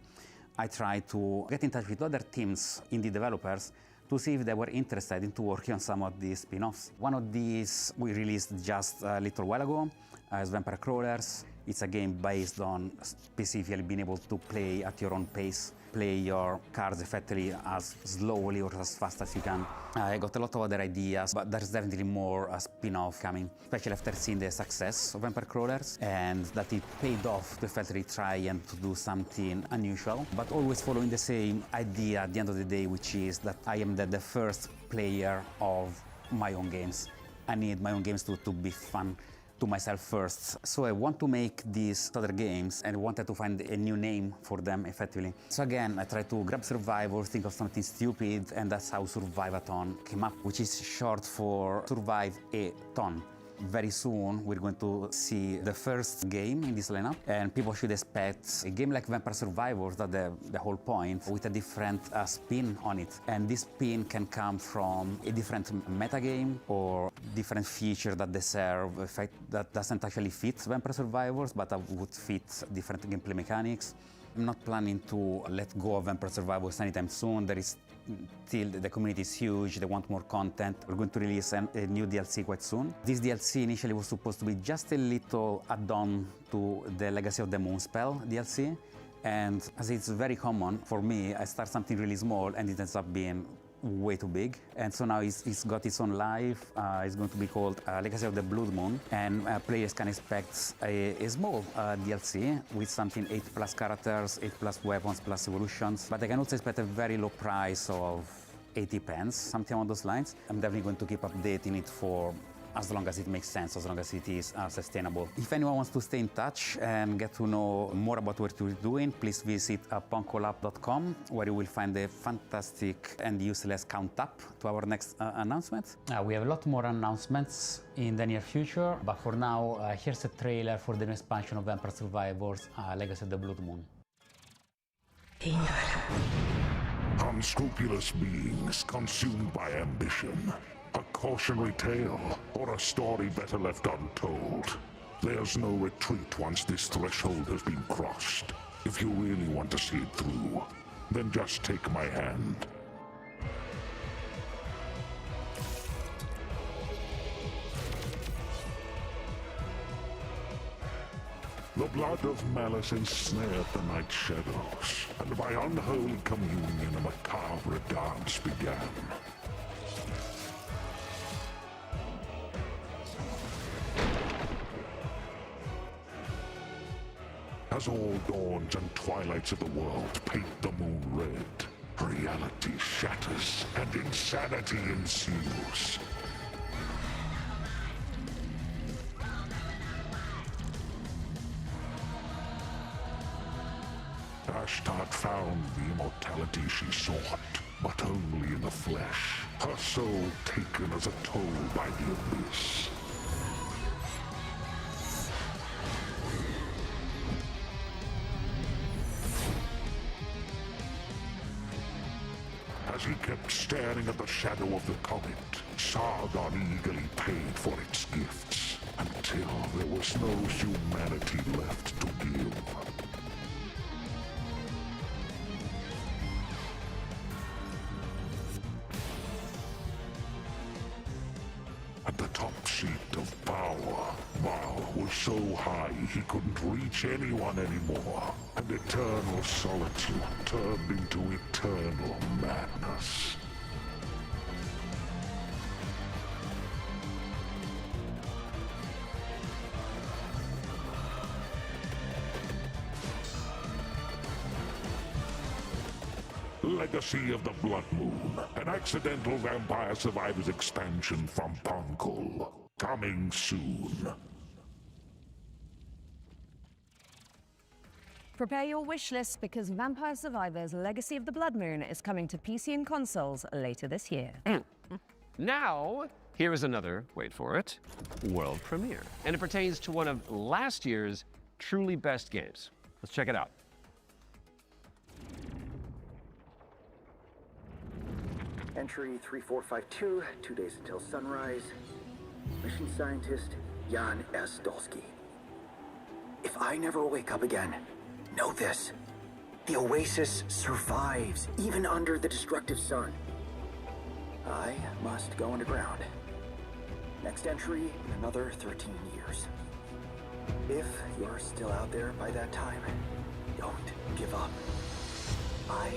I tried to get in touch with other teams, indie developers, to see if they were interested in working on some of these spin-offs. One of these we released just a little while ago as Vampire Crawlers. It's a game based on specifically being able to play at your own pace, play your cards effectively as slowly or as fast as you can. I got a lot of other ideas, but there's definitely more spin-off coming, especially after seeing the success of Vampire Crawlers and that it paid off to effectively try and to do something unusual, but always following the same idea at the end of the day, which is that I am the first player of my own games. I need my own games to be fun to myself first. So I want to make these other games and wanted to find a new name for them effectively. So again, I tried to grab Survivor, think of something stupid, and that's how Survive-a-thon came up, which is short for Survive a Ton. Very soon, we're going to see the first game in this lineup, and people should expect a game like Vampire Survivors, that's the whole point, with a different spin on it. And this spin can come from a different metagame or different feature that they serve, that doesn't actually fit Vampire Survivors, but that would fit different gameplay mechanics. I'm not planning to let go of Vampire Survivors anytime soon. There is still, the community is huge, they want more content. We're going to release a new DLC quite soon. This DLC initially was supposed to be just a little add-on to the Legacy of the Moonspell DLC. And as it's very common for me, I start something really small and it ends up being way too big. And so now it's got its own life. It's going to be called Legacy of the Blood Moon. And players can expect a small DLC with something 8+ characters, 8+ weapons, plus evolutions. But they can also expect a very low price of 80 pence, something along those lines. I'm definitely going to keep updating it for as long as it makes sense, as long as it is sustainable. If anyone wants to stay in touch and get to know more about what we're doing, please visit ponkolab.com, where you will find a fantastic and useless count-up to our next announcement. We have a lot more announcements in the near future, but for now, here's a trailer for the new expansion of Vampire Survivors, Legacy of the Blood Moon. Unscrupulous beings consumed by ambition. A cautionary tale, or a story better left untold. There's no retreat once this threshold has been crossed. If you really want to see it through, then just take my hand. The blood of malice ensnared the night shadows, and by unholy communion a macabre dance began. As all dawns and twilights of the world paint the moon red, reality shatters and insanity ensues. Ashtart found the immortality she sought, but only in the flesh, her soul taken as a toll by the abyss. As he kept staring at the shadow of the comet, Sargon eagerly paid for its gifts, until there was no humanity left to give. At the top seat of power, Baal was so high he couldn't reach anyone anymore, and eternal solitude turned into eternal madness. Legacy of the Blood Moon, an accidental Vampire Survivors expansion from Punkle. Coming soon. Prepare your wish list because Vampire Survivors Legacy of the Blood Moon is coming to PC and consoles later this year. Now, here is another, wait for it, world premiere. And it pertains to one of last year's truly best games. Let's check it out. Entry 3452, 2 days until sunrise. Mission scientist, Jan S. Dolsky. If I never wake up again, know this. The Oasis survives, even under the destructive sun. I must go underground. Next entry in another 13 years. If you're still out there by that time, don't give up. I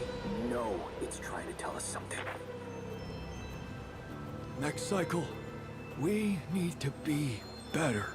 know it's trying to tell us something. Next cycle, we need to be better.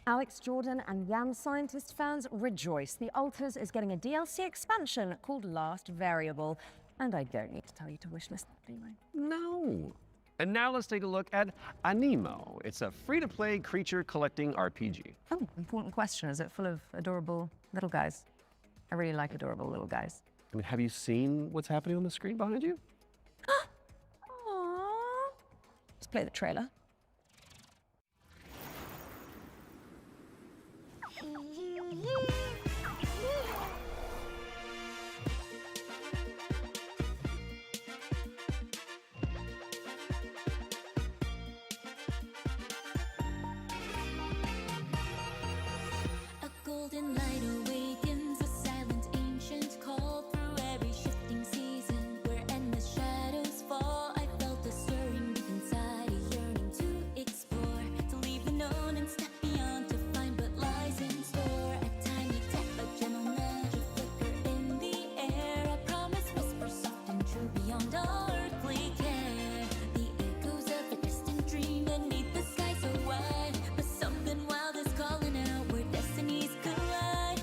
Alex Jordan and Yam Scientist fans rejoice. The Alters is getting a DLC expansion called Last Variable. And I don't need to tell you to wishlist that, do I? No. And now let's take a look at Anemo. It's a free-to-play creature collecting RPG. Oh, important question. Is it full of adorable little guys? I really like adorable little guys. I mean, have you seen what's happening on the screen behind you? Aww. Let's play the trailer. A golden light awakens, a silent ancient call through every shifting season. Where endless shadows fall, I felt a stirring deep inside, a yearning to explore, to leave the known and step beyond, to find what lies in store. A tiny tap, a gentle nudge, a flicker in the air, a promise whisper soft and true beyond all earthly care. The echoes of a distant dream beneath the sky so wide, but something wild is calling out where destinies collide.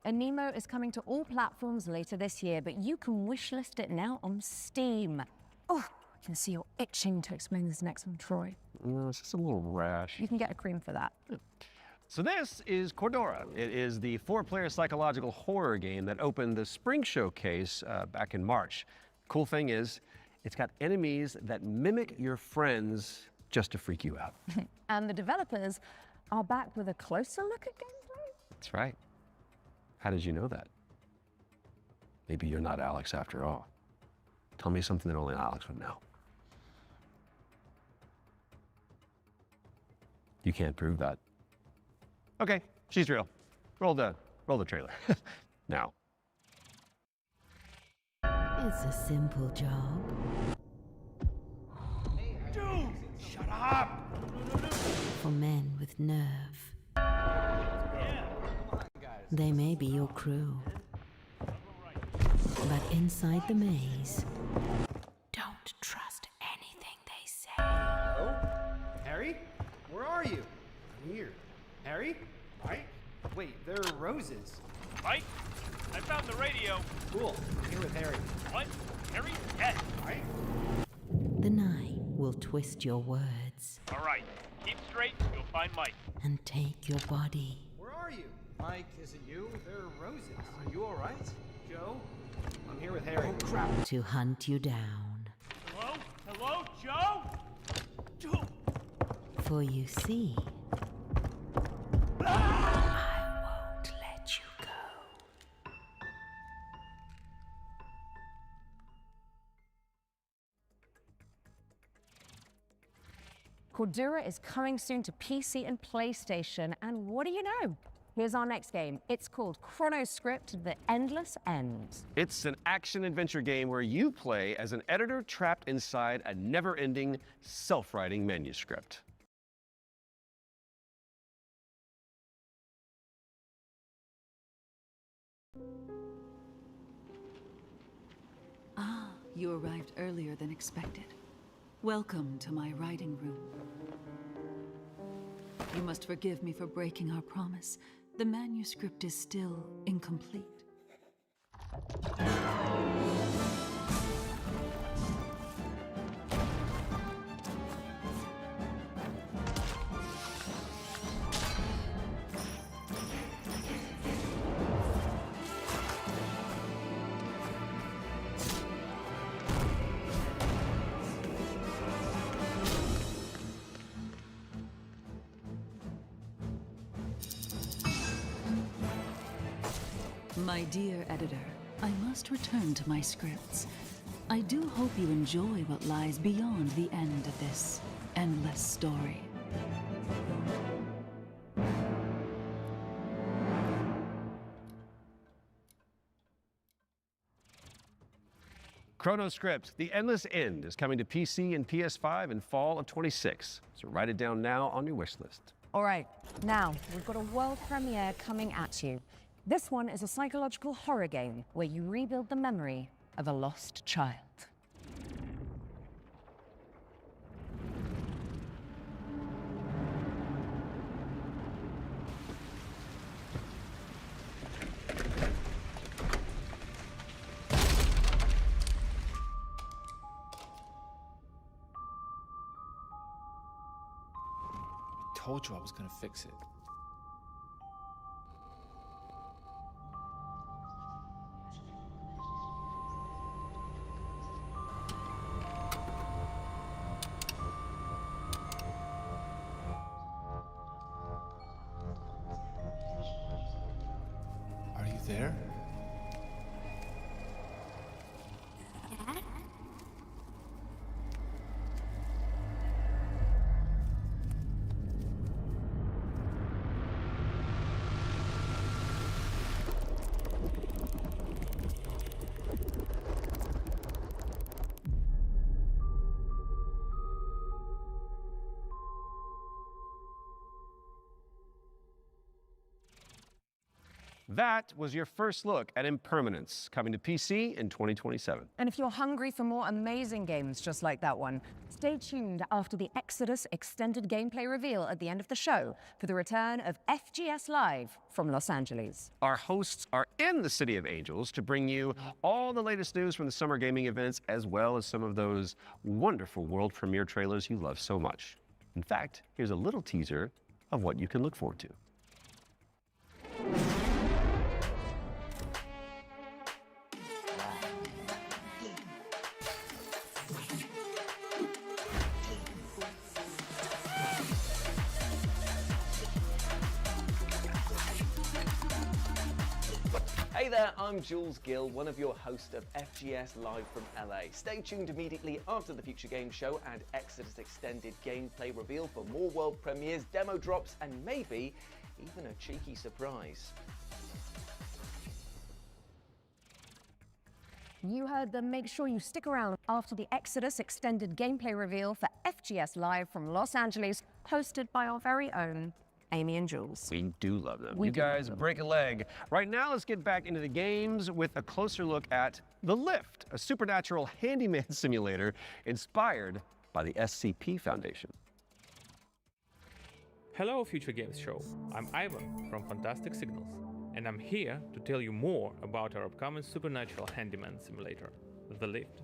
And Nemo is coming to all platforms later this year, but you can wishlist it now on Steam. Oh, I can see you're itching to explain this next one, Troy. No, it's just a little rash. You can get a cream for that. So this is Cordura. It is the 4-player psychological horror game that opened the Spring Showcase back in March. Cool thing is, it's got enemies that mimic your friends just to freak you out. And the developers are back with a closer look at gameplay. That's right. How did you know that? Maybe you're not Alex after all. Tell me something that only Alex would know. You can't prove that. Okay, she's real. Roll the trailer. Now. It's a simple job. Dude, shut up! For men with nerve. They may be your crew. But inside the maze, don't trust anything they say. Hello? Harry? Where are you? I'm here. Harry? Mike? Wait, there are roses. Mike, I found the radio. Cool. I'm here with Harry. What? Harry? Yes. Mike? The night will twist your words All right. Keep straight. You'll find Mike. and take your body. Where are you? Mike, is it you? There are roses. Are you all right? Joe? I'm here with Harry. Oh, crap. To hunt you down. Hello? Hello, Joe? Joe? For you see, I won't let you go. Cordura is coming soon to PC and PlayStation, and what do you know? Here's our next game. It's called Chronoscript: The Endless End. It's an action-adventure game where you play as an editor trapped inside a never-ending, self-writing manuscript. Ah, you arrived earlier than expected. Welcome to my writing room. You must forgive me for breaking our promise. The manuscript is still incomplete. My dear editor, I must return to my scripts. I do hope you enjoy what lies beyond the end of this endless story. Chronoscript: The Endless End is coming to PC and PS5 in fall of 26. So write it down now on your wish list. All right, now we've got a world premiere coming at you. This one is a psychological horror game where you rebuild the memory of a lost child. Told you I was gonna fix it. Are you there? That was your first look at Impermanence, coming to PC in 2027. And if you're hungry for more amazing games just like that one, stay tuned after the Exodus extended gameplay reveal at the end of the show for the return of FGS Live from Los Angeles. Our hosts are in the City of Angels to bring you all the latest news from the summer gaming events, as well as some of those wonderful world premiere trailers you love so much. In fact, here's a little teaser of what you can look forward to. Hey there, I'm Jules Gill, one of your hosts of FGS Live from LA. Stay tuned immediately after the Future Games Show and Exodus Extended gameplay reveal for more world premieres, demo drops, and maybe even a cheeky surprise. You heard them. Make sure you stick around after the Exodus extended gameplay reveal for FGS Live from Los Angeles, hosted by our very own Amy and Jules. We do love them. You guys break a leg. Right now, let's get back into the games with a closer look at The Lift, a supernatural handyman simulator inspired by the SCP Foundation. Hello, Future Games Show. I'm Ivan from Fantastic Signals, and I'm here to tell you more about our upcoming supernatural handyman simulator, The Lift.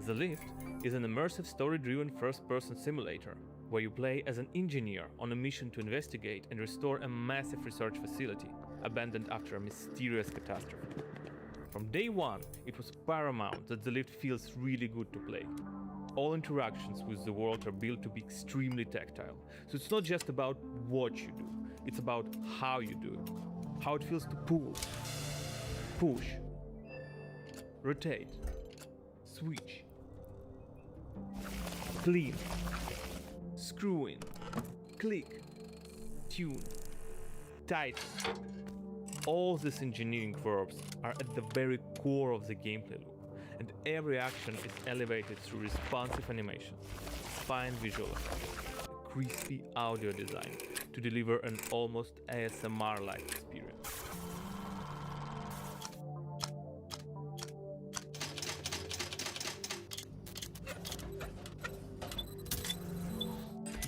The Lift is an immersive story-driven first-person simulator where you play as an engineer on a mission to investigate and restore a massive research facility abandoned after a mysterious catastrophe. From day one, it was paramount that The Lift feels really good to play. All interactions with the world are built to be extremely tactile, so it's not just about what you do, it's about how you do it, how it feels to pull, push, rotate, switch, clean, screw in, click, tune, tighten. All these engineering verbs are at the very core of the gameplay loop, and every action is elevated through responsive animations, fine visual effects, a crispy audio design to deliver an almost ASMR-like experience.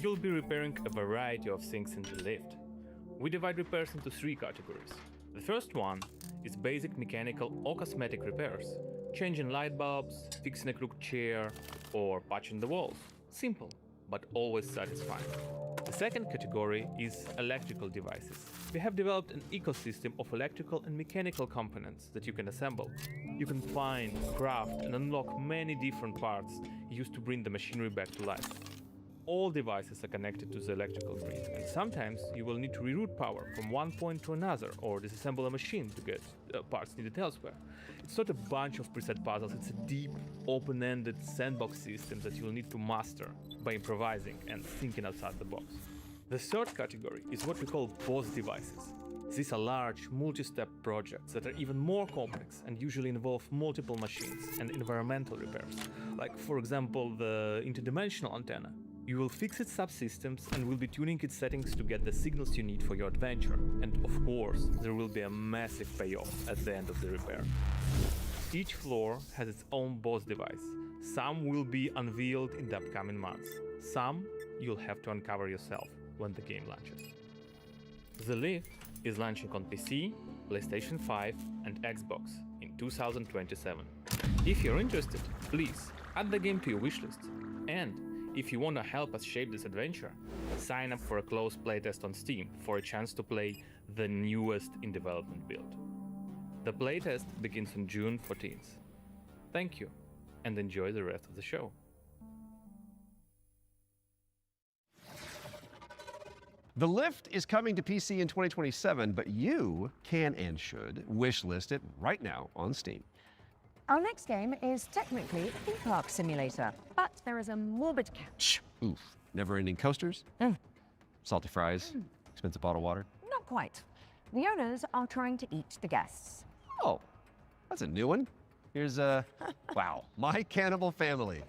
You'll be repairing a variety of things in The Lift. We divide repairs into 3 categories. The first one is basic mechanical or cosmetic repairs, changing light bulbs, fixing a crooked chair, or patching the walls. Simple, but always satisfying. The second category is electrical devices. We have developed an ecosystem of electrical and mechanical components that you can assemble. You can find, craft, and unlock many different parts used to bring the machinery back to life. All devices are connected to the electrical grid, and sometimes you will need to reroute power from one point to another or disassemble a machine to get parts needed elsewhere. It's not a bunch of preset puzzles, it's a deep, open-ended sandbox system that you'll need to master by improvising and thinking outside the box. The third category is what we call boss devices. These are large, multi-step projects that are even more complex and usually involve multiple machines and environmental repairs, like, for example, the interdimensional antenna. You will fix its subsystems and will be tuning its settings to get the signals you need for your adventure. And of course, there will be a massive payoff at the end of the repair. Each floor has its own boss device. Some will be unveiled in the upcoming months. Some you'll have to uncover yourself when the game launches. The Lift is launching on PC, PlayStation 5 and Xbox in 2027. If you're interested, please add the game to your wishlist. And if you want to help us shape this adventure, sign up for a closed playtest on Steam for a chance to play the newest in development build. The playtest begins on June 14th. Thank you, and enjoy the rest of the show. The Lift is coming to PC in 2027, but you can and should wishlist it right now on Steam. Our next game is technically a theme park simulator, but there is a morbid catch. Oof. Never-ending coasters? Salty fries? Expensive bottled water? Not quite. The owners are trying to eat the guests. Oh, that's a new one. Here's wow, My Cannibal Family.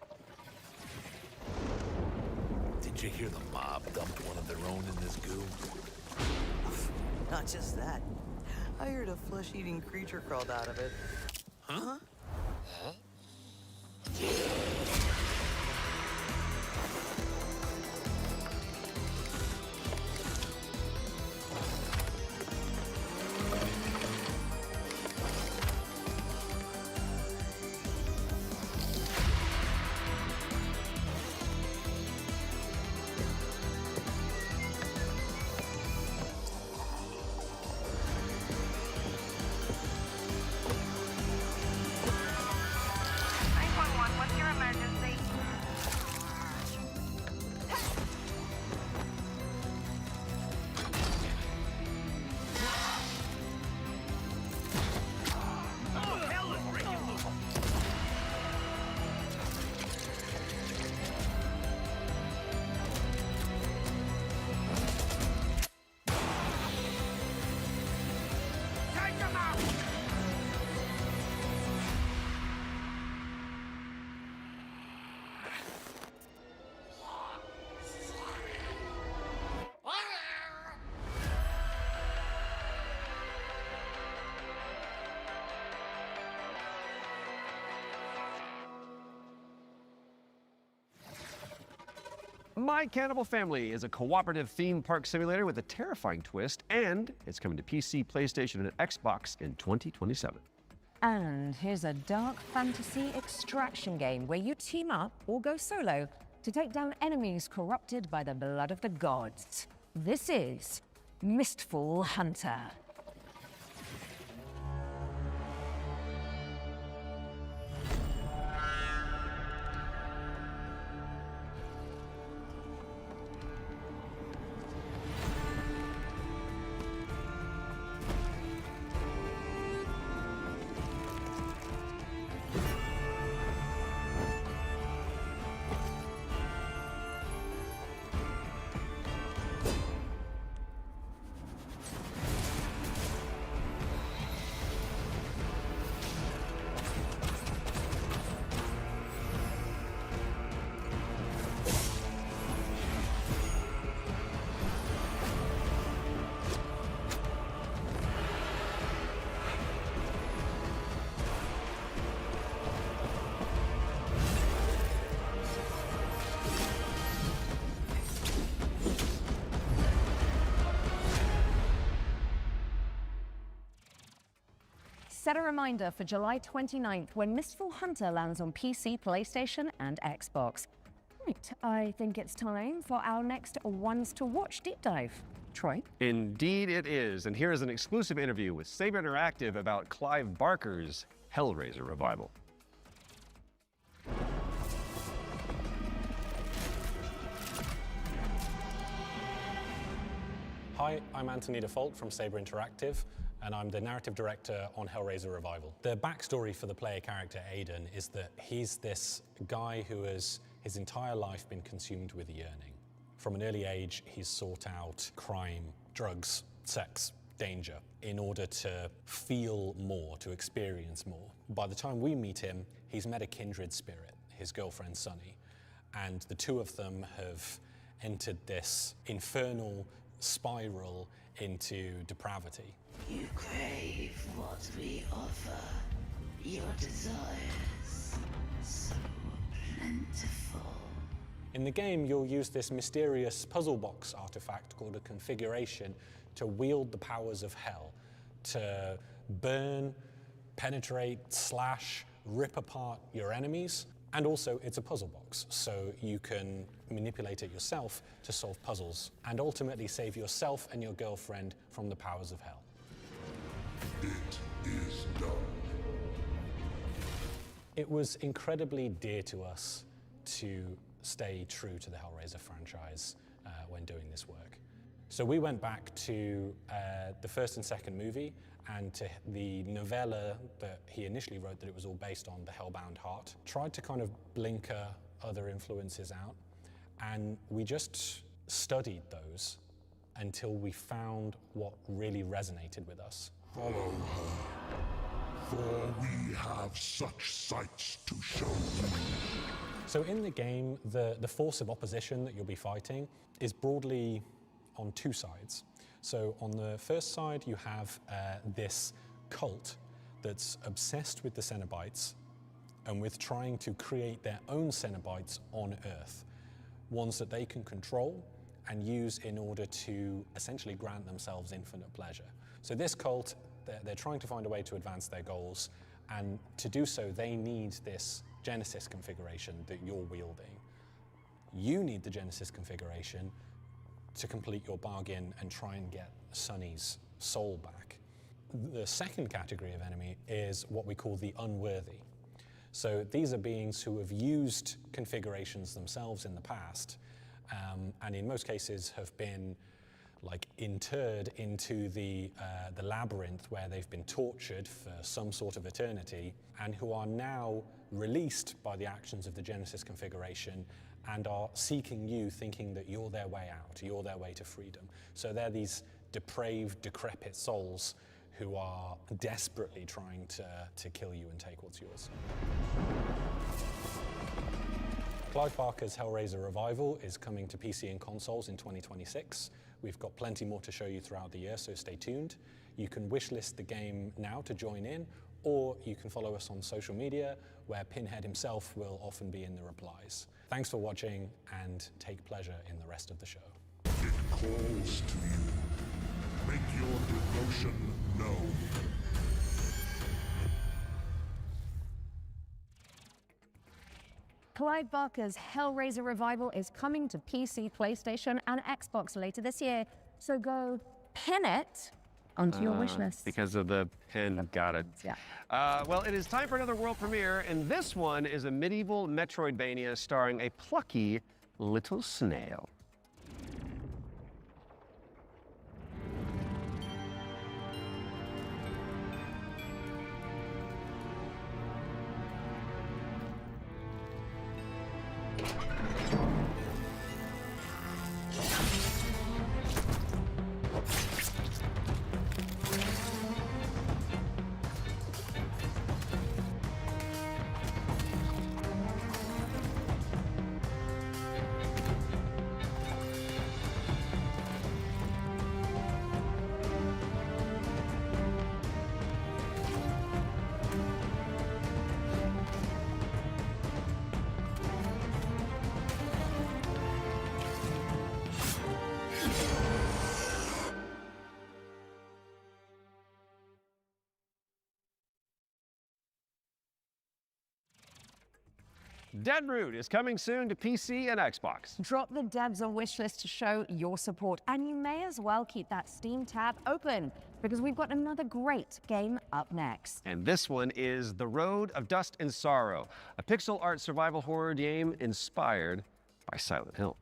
Did you hear the mob dumped one of their own in this goo? Not just that. I heard a flesh-eating creature crawled out of it. Huh? My Cannibal Family is a cooperative theme park simulator with a terrifying twist, and it's coming to PC, PlayStation, and Xbox in 2027. And here's a dark fantasy extraction game where you team up or go solo to take down enemies corrupted by the blood of the gods. This is Mistfall Hunter. Set a reminder for July 29th when Mistfall Hunter lands on PC, PlayStation, and Xbox. Right, I think it's time for our next Ones to Watch deep dive. Troy? Indeed it is, and here is an exclusive interview with Saber Interactive about Clive Barker's Hellraiser revival. Hi, I'm Anthony Default from Saber Interactive, and I'm the narrative director on Hellraiser Revival. The backstory for the player character Aiden is that he's this guy who has his entire life been consumed with yearning. From an early age, he's sought out crime, drugs, sex, danger, in order to feel more, to experience more. By the time we meet him, he's met a kindred spirit, his girlfriend Sunny, and the two of them have entered this infernal spiral into depravity. You crave what we offer. Your desires so plentiful. In the game, you'll use this mysterious puzzle box artifact called a configuration to wield the powers of hell, to burn, penetrate, slash, rip apart your enemies. And also, it's a puzzle box, so you can manipulate it yourself to solve puzzles and ultimately save yourself and your girlfriend from the powers of hell. It is done. It was incredibly dear to us to stay true to the Hellraiser franchise when doing this work. So we went back to the first and second movie and to the novella that he initially wrote that it was all based on, The Hellbound Heart. Tried to kind of blinker other influences out, and we just studied those until we found what really resonated with us. Follow her, for we have such sights to show you. So in the game, the force of opposition that you'll be fighting is broadly on two sides. So on the first side, you have this cult that's obsessed with the Cenobites and with trying to create their own Cenobites on Earth, ones that they can control and use in order to essentially grant themselves infinite pleasure. So this cult, they're trying to find a way to advance their goals, and to do so, they need this Genesis configuration that you're wielding. You need the Genesis configuration to complete your bargain and try and get Sonny's soul back. The second category of enemy is what we call the unworthy. So these are beings who have used configurations themselves in the past, and in most cases have been like interred into the labyrinth where they've been tortured for some sort of eternity, and who are now released by the actions of the Genesis configuration and are seeking you, thinking that you're their way out, you're their way to freedom. So they're these depraved, decrepit souls who are desperately trying to kill you and take what's yours. Clive Barker's Hellraiser Revival is coming to PC and consoles in 2026. We've got plenty more to show you throughout the year, so stay tuned. You can wishlist the game now to join in, or you can follow us on social media, where Pinhead himself will often be in the replies. Thanks for watching, and take pleasure in the rest of the show. It calls to you. Make your devotion known. Clive Barker's Hellraiser Revival is coming to PC, PlayStation, and Xbox later this year. So go pin it onto your wish list. Because of the pin, got it. Yeah. Well, it is time for another world premiere, and this one is a medieval Metroidvania starring a plucky little snail. Deadroot is coming soon to PC and Xbox. Drop the devs a wish list to show your support, and you may as well keep that Steam tab open, because we've got another great game up next. And this one is The Road of Dust and Sorrow, a pixel art survival horror game inspired by Silent Hill.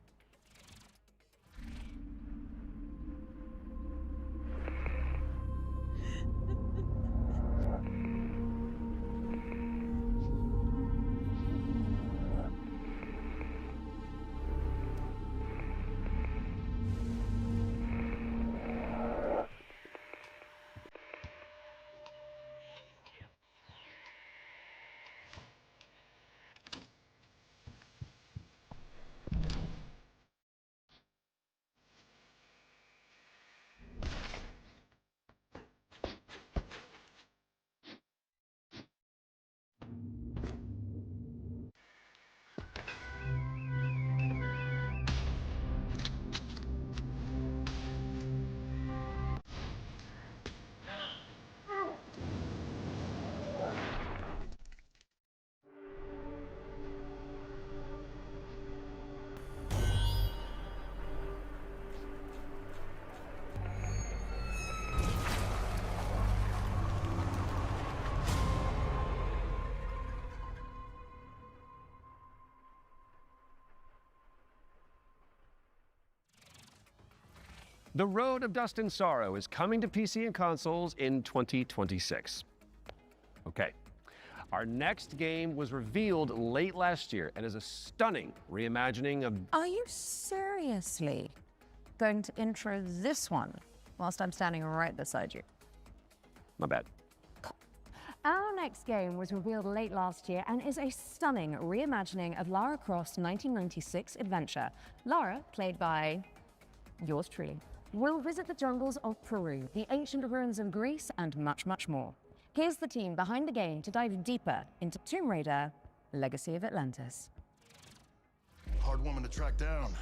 The Road of Dust and Sorrow is coming to PC and consoles in 2026. Okay, our next game was revealed late last year and is a stunning reimagining of... Are you seriously going to intro this one whilst I'm standing right beside you? My bad. Our next game was revealed late last year and is a stunning reimagining of Lara Croft's 1996 adventure. Lara, played by yours truly. We'll visit the jungles of Peru, the ancient ruins of Greece, and much, much more. Here's the team behind the game to dive deeper into Tomb Raider: Legacy of Atlantis. Hard woman to track down.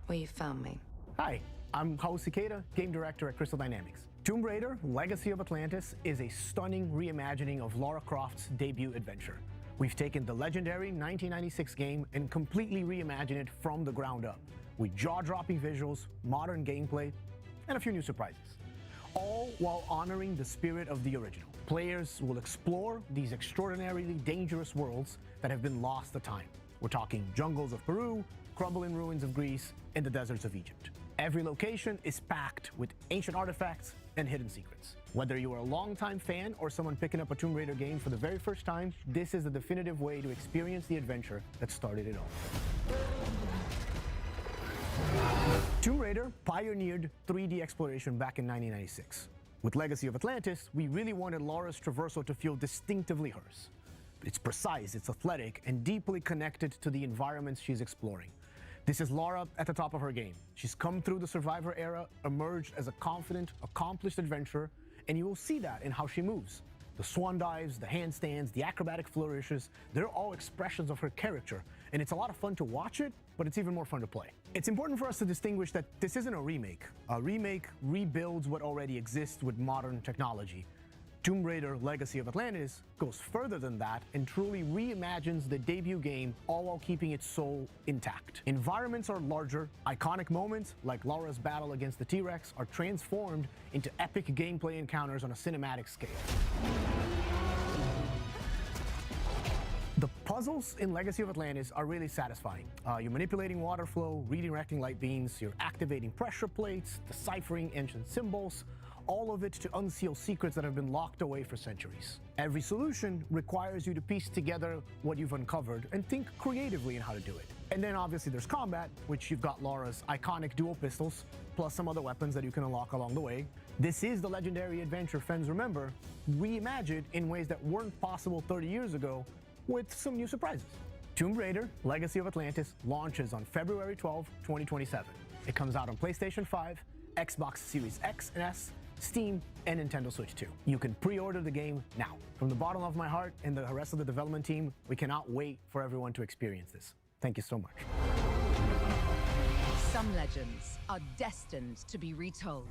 Well, you found me. Hi, I'm Hao Cicada, game director at Crystal Dynamics. Tomb Raider: Legacy of Atlantis is a stunning reimagining of Lara Croft's debut adventure. We've taken the legendary 1996 game and completely reimagined it from the ground up, with jaw-dropping visuals, modern gameplay, and a few new surprises. All while honoring the spirit of the original. Players will explore these extraordinarily dangerous worlds that have been lost to time. We're talking jungles of Peru, crumbling ruins of Greece, and the deserts of Egypt. Every location is packed with ancient artifacts and hidden secrets. Whether you are a longtime fan or someone picking up a Tomb Raider game for the very first time, this is the definitive way to experience the adventure that started it all. Tomb Raider pioneered 3D exploration back in 1996. With Legacy of Atlantis, we really wanted Lara's traversal to feel distinctively hers. It's precise, it's athletic, and deeply connected to the environments she's exploring. This is Lara at the top of her game. She's come through the Survivor era, emerged as a confident, accomplished adventurer, and you will see that in how she moves. The swan dives, the handstands, the acrobatic flourishes, they're all expressions of her character, and it's a lot of fun to watch it, but it's even more fun to play. It's important for us to distinguish that this isn't a remake. A remake rebuilds what already exists with modern technology. Tomb Raider: Legacy of Atlantis goes further than that and truly reimagines the debut game, all while keeping its soul intact. Environments are larger, iconic moments like Lara's battle against the T-Rex are transformed into epic gameplay encounters on a cinematic scale. The puzzles in Legacy of Atlantis are really satisfying. You're manipulating water flow, redirecting light beams, you're activating pressure plates, deciphering ancient symbols, all of it to unseal secrets that have been locked away for centuries. Every solution requires you to piece together what you've uncovered and think creatively in how to do it. And then obviously there's combat, which you've got Lara's iconic dual pistols, plus some other weapons that you can unlock along the way. This is the legendary adventure fans remember, reimagined in ways that weren't possible 30 years ago, with some new surprises. Tomb Raider: Legacy of Atlantis launches on February 12, 2027. It comes out on PlayStation 5, Xbox Series X and S, Steam, and Nintendo Switch 2. You can pre-order the game now. From the bottom of my heart and the rest of the development team, we cannot wait for everyone to experience this. Thank you so much. Some legends are destined to be retold.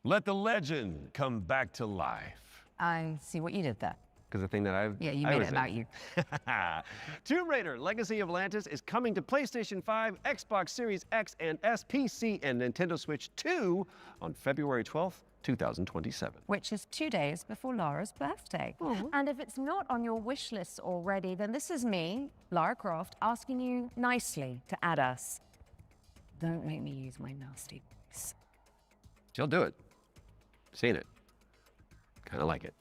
Let the legend come back to life. I see what you did there. Because the thing that Yeah, you made it about you. Tomb Raider: Legacy of Atlantis is coming to PlayStation 5, Xbox Series X and S, PC, and Nintendo Switch 2 on February 12th, 2027. Which is 2 days before Lara's birthday. And if it's not on your wish list already, then this is me, Lara Croft, asking you nicely to add us. Don't make me use my nasty voice. She'll do it. Seen it. Kind of like it.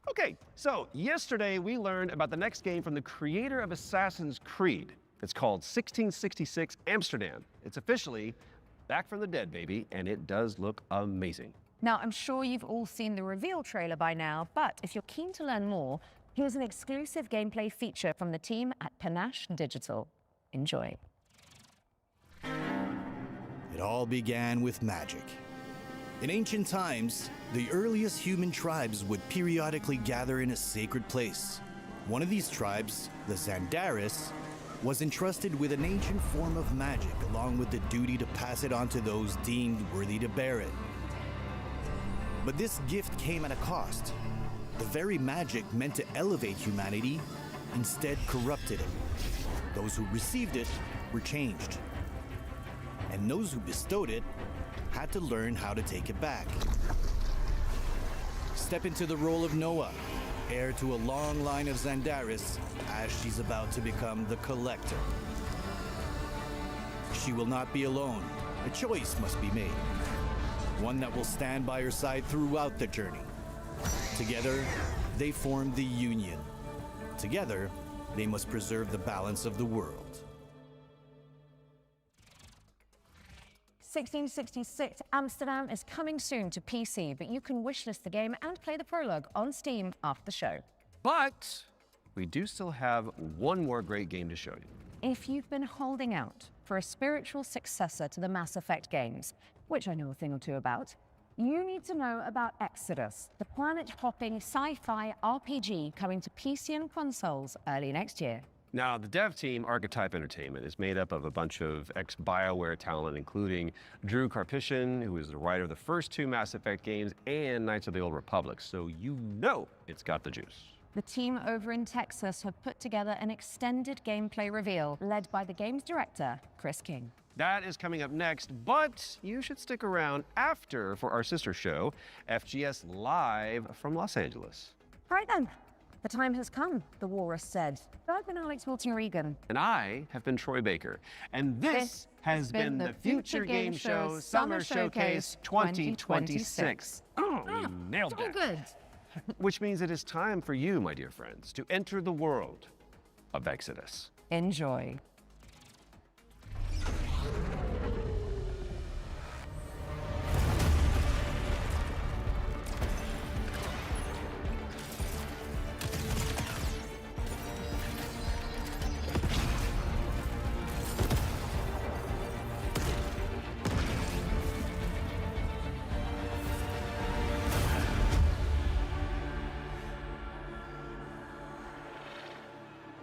Okay, so yesterday we learned about the next game from the creator of Assassin's Creed. It's called 1666 Amsterdam. It's officially back from the dead, baby, and it does look amazing. Now, I'm sure you've all seen the reveal trailer by now, but if you're keen to learn more, here's an exclusive gameplay feature from the team at Panache Digital. Enjoy. It all began with magic. In ancient times, the earliest human tribes would periodically gather in a sacred place. One of these tribes, the Zandaris, was entrusted with an ancient form of magic along with the duty to pass it on to those deemed worthy to bear it. But this gift came at a cost. The very magic meant to elevate humanity instead corrupted it. Those who received it were changed. And those who bestowed it had to learn how to take it back. Step into the role of Noah, heir to a long line of Zandaris, as she's about to become the Collector. She will not be alone. A choice must be made. One that will stand by her side throughout the journey. Together, they form the Union. Together, they must preserve the balance of the world. 1666 Amsterdam is coming soon to PC, but you can wishlist the game and play the prologue on Steam after the show. But we do still have one more great game to show you. If you've been holding out for a spiritual successor to the Mass Effect games, which I know a thing or two about, you need to know about Exodus, the planet-hopping sci-fi RPG coming to PC and consoles early next year. Now, the dev team, Archetype Entertainment, is made up of a bunch of ex-BioWare talent, including Drew Karpyshyn, who is the writer of the first two Mass Effect games, and Knights of the Old Republic, so you know it's got the juice. The team over in Texas have put together an extended gameplay reveal led by the game's director, Chris King. That is coming up next, but you should stick around after for our sister show, FGS Live from Los Angeles. Right then, the time has come, the walrus said. I've been Alex Wilton-Regan. And I have been Troy Baker. And this has been the Future Game Show Summer Showcase 2026. Oh, we nailed that. Good. Which means it is time for you, my dear friends, to enter the world of Exodus. Enjoy.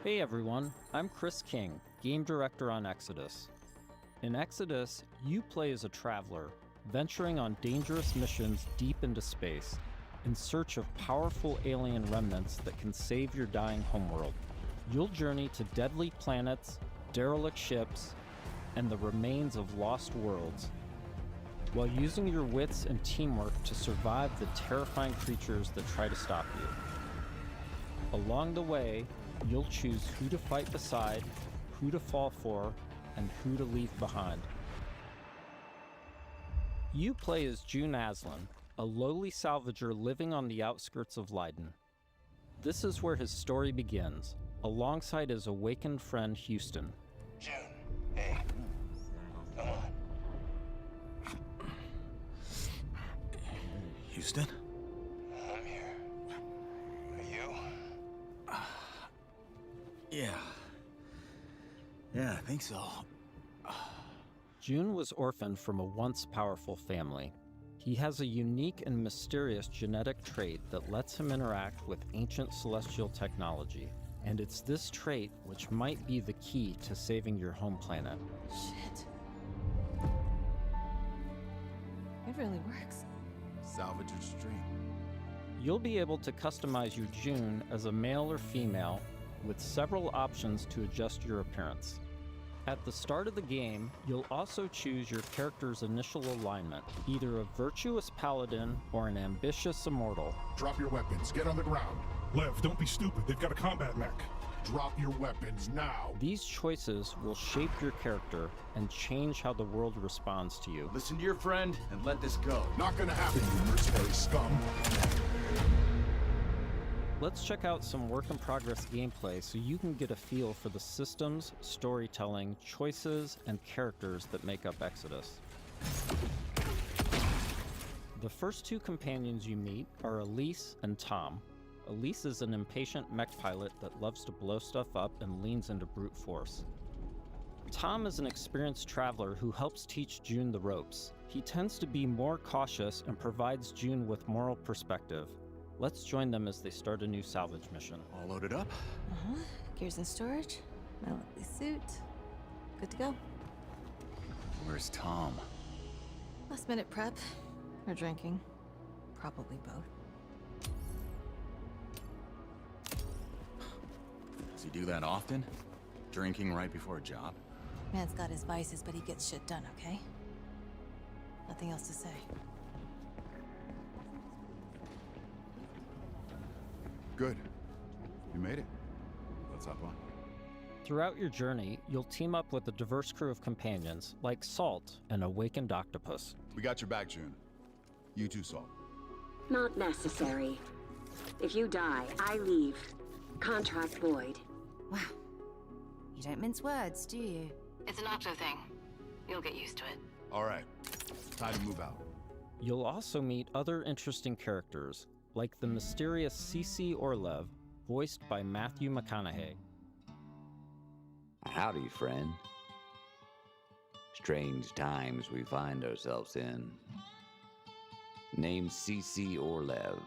Hey everyone, I'm Chris King, Game Director on Exodus. In Exodus, you play as a traveler, venturing on dangerous missions deep into space, in search of powerful alien remnants that can save your dying homeworld. You'll journey to deadly planets, derelict ships, and the remains of lost worlds, while using your wits and teamwork to survive the terrifying creatures that try to stop you. Along the way, you'll choose who to fight beside, who to fall for, and who to leave behind. You play as June Aslan, a lowly salvager living on the outskirts of Leiden. This is where his story begins, alongside his awakened friend Houston. June, hey, come on. Houston? I'm here. Are you? Yeah, I think so. June was orphaned from a once powerful family. He has a unique and mysterious genetic trait that lets him interact with ancient celestial technology. And it's this trait which might be the key to saving your home planet. Shit. It really works. Salvager's dream. You'll be able to customize your June as a male or female, with several options to adjust your appearance. At the start of the game, you'll also choose your character's initial alignment, either a virtuous paladin or an ambitious immortal. Drop your weapons. Get on the ground. Lev, don't be stupid. They've got a combat mech. Drop your weapons now. These choices will shape your character and change how the world responds to you. Listen to your friend and let this go. Not gonna happen, you mercenary scum. Let's check out some work-in-progress gameplay so you can get a feel for the systems, storytelling, choices, and characters that make up Exodus. The first two companions you meet are Elise and Tom. Elise is an impatient mech pilot that loves to blow stuff up and leans into brute force. Tom is an experienced traveler who helps teach June the ropes. He tends to be more cautious and provides June with moral perspective. Let's join them as they start a new salvage mission. All loaded up? Gears in storage. My lovely suit. Good to go. Where's Tom? Last minute prep. Or drinking. Probably both. Does he do that often? Drinking right before a job? Man's got his vices, but he gets shit done, okay? Nothing else to say. Good. You made it. Let's hop on. Throughout your journey, you'll team up with a diverse crew of companions, like Salt, an awakened octopus. We got your back, June. You too, Salt. Not necessary. If you die, I leave. Contract void. Wow. You don't mince words, do you? It's an octo thing. You'll get used to it. All right, time to move out. You'll also meet other interesting characters, like the mysterious C.C. Orlev, voiced by Matthew McConaughey. Howdy, friend. Strange times we find ourselves in. Named C.C. Orlev.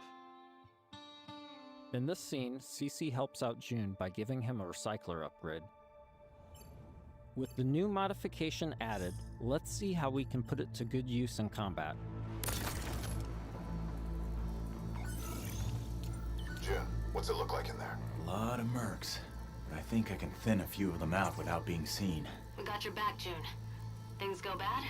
In this scene, C.C. helps out June by giving him a recycler upgrade. With the new modification added, let's see how we can put it to good use in combat. June, what's it look like in there? A lot of mercs. But I think I can thin a few of them out without being seen. We got your back, June. Things go bad?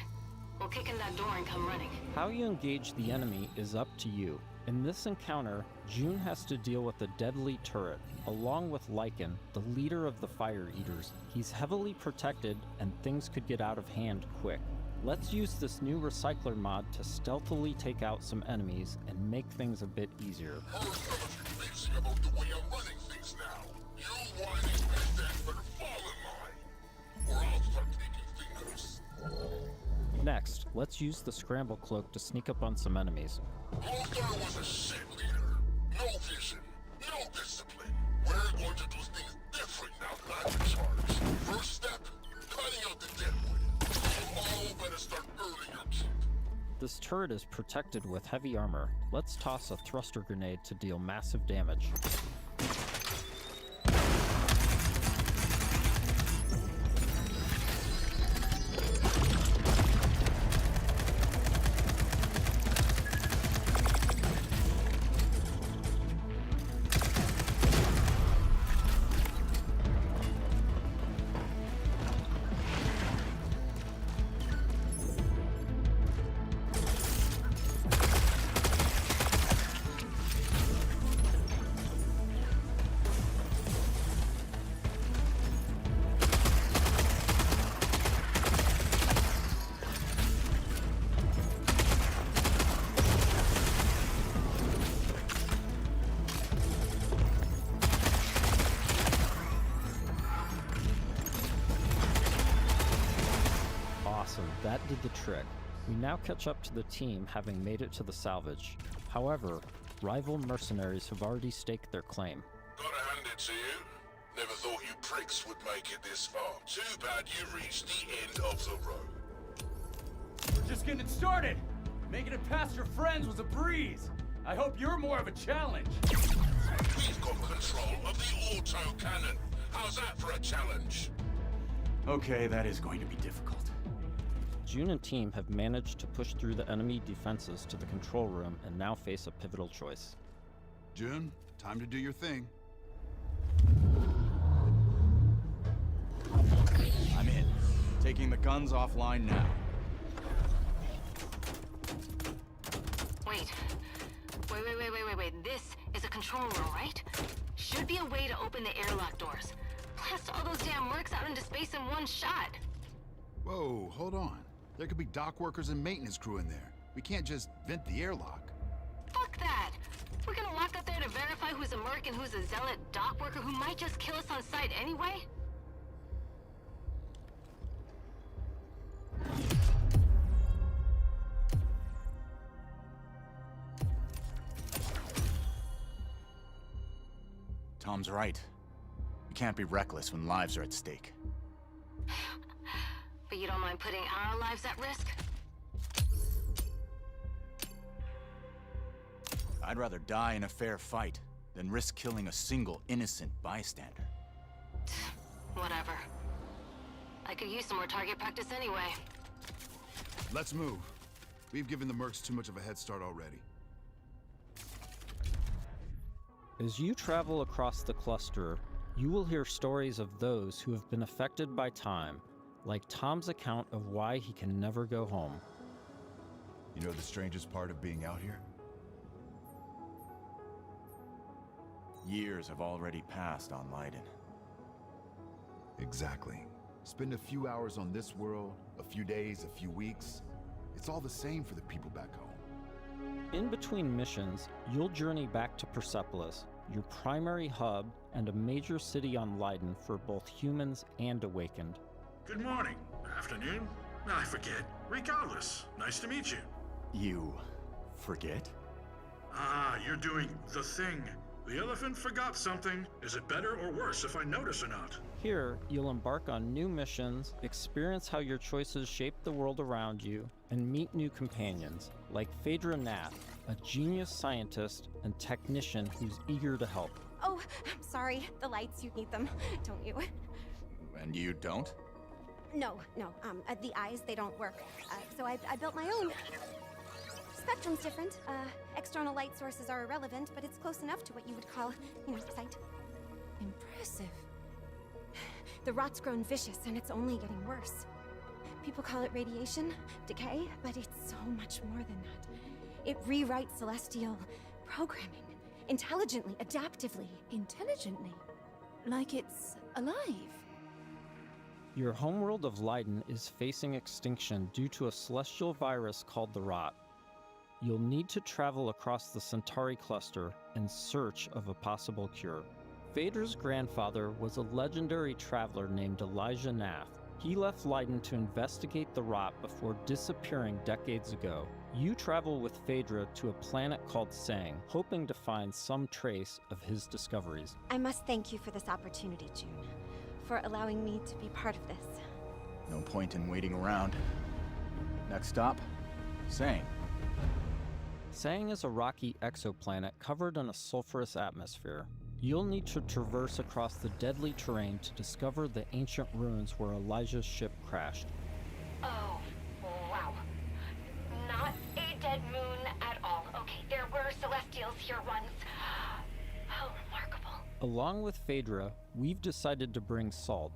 We'll kick in that door and come running. How you engage the enemy is up to you. In this encounter, June has to deal with a deadly turret, along with Lycan, the leader of the Fire Eaters. He's heavily protected, and things could get out of hand quick. Let's use this new recycler mod to stealthily take out some enemies and make things a bit easier. About the way I'm running things now. You whining bandits better fall in line, or I'll start taking fingers. Next, let's use the scramble cloak to sneak up on some enemies. Lothar was a shit leader. No vision, no discipline. We're going to do things different now that I'm in charge. First step, cutting out the deadwood. You all better start earning your keep. This turret is protected with heavy armor. Let's toss a thruster grenade to deal massive damage. That did the trick. We now catch up to the team having made it to the salvage. However, rival mercenaries have already staked their claim. Gotta hand it to you. Never thought you pricks would make it this far. Too bad you reached the end of the road. We're just getting started. Making it past your friends was a breeze. I hope you're more of a challenge. We've got control of the auto-cannon. How's that for a challenge? Okay, that is going to be difficult. June and team have managed to push through the enemy defenses to the control room and now face a pivotal choice. June, time to do your thing. I'm in. Taking the guns offline now. Wait. This is a control room, right? Should be a way to open the airlock doors. Blast all those damn mercs out into space in one shot. Whoa, hold on. There could be dock workers and maintenance crew in there. We can't just vent the airlock. Fuck that! We're gonna walk up there to verify who's a merc and who's a zealot dock worker who might just kill us on sight anyway? Tom's right. We can't be reckless when lives are at stake. But you don't mind putting our lives at risk? I'd rather die in a fair fight than risk killing a single innocent bystander. Whatever. I could use some more target practice anyway. Let's move. We've given the mercs too much of a head start already. As you travel across the cluster, you will hear stories of those who have been affected by time, like Tom's account of why he can never go home. You know the strangest part of being out here? Years have already passed on Leiden. Exactly. Spend a few hours on this world, a few days, a few weeks. It's all the same for the people back home. In between missions, you'll journey back to Persepolis, your primary hub and a major city on Leiden for both humans and Awakened. Good morning. Afternoon. I forget. Regardless, nice to meet you. You forget? Ah, you're doing the thing. The elephant forgot something. Is it better or worse if I notice or not? Here, you'll embark on new missions, experience how your choices shape the world around you, and meet new companions, like Phaedra Nath, a genius scientist and technician who's eager to help. Oh, I'm sorry. The lights, you need them, don't you? And you don't? No. The eyes, they don't work. So I built my own. Spectrum's different. External light sources are irrelevant, but it's close enough to what you would call, sight. Impressive. The rot's grown vicious, and it's only getting worse. People call it radiation, decay, but it's so much more than that. It rewrites celestial programming. Intelligently, adaptively. Intelligently? Like it's alive? Your homeworld of Leiden is facing extinction due to a celestial virus called the Rot. You'll need to travel across the Centauri Cluster in search of a possible cure. Phaedra's grandfather was a legendary traveler named Elijah Nath. He left Leiden to investigate the Rot before disappearing decades ago. You travel with Phaedra to a planet called Sang, hoping to find some trace of his discoveries. I must thank you for this opportunity, June, for allowing me to be part of this. No point in waiting around. Next stop, Sang. Sang is a rocky exoplanet covered in a sulfurous atmosphere. You'll need to traverse across the deadly terrain to discover the ancient ruins where Elijah's ship crashed. Oh, wow. Not a dead moon at all. Okay, there were Celestials here once. How remarkable. Along with Phaedra, we've decided to bring Salt.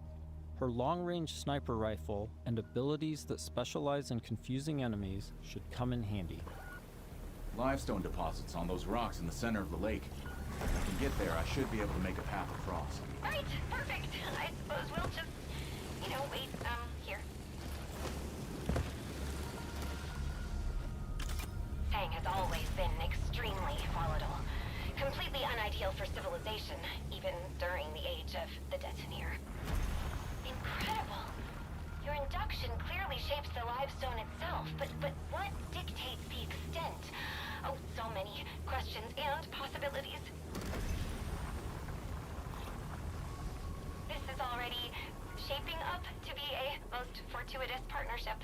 Her long-range sniper rifle and abilities that specialize in confusing enemies should come in handy. Limestone deposits on those rocks in the center of the lake. If I can get there, I should be able to make a path across. Right, perfect. I suppose we'll just, wait, here. Sang has always been extremely volatile. Completely unideal for civilization, even during the age of the Detoneer. Incredible. Your induction clearly shapes the limestone itself, but what dictates the extent? Oh, so many questions and possibilities. This is already shaping up to be a most fortuitous partnership.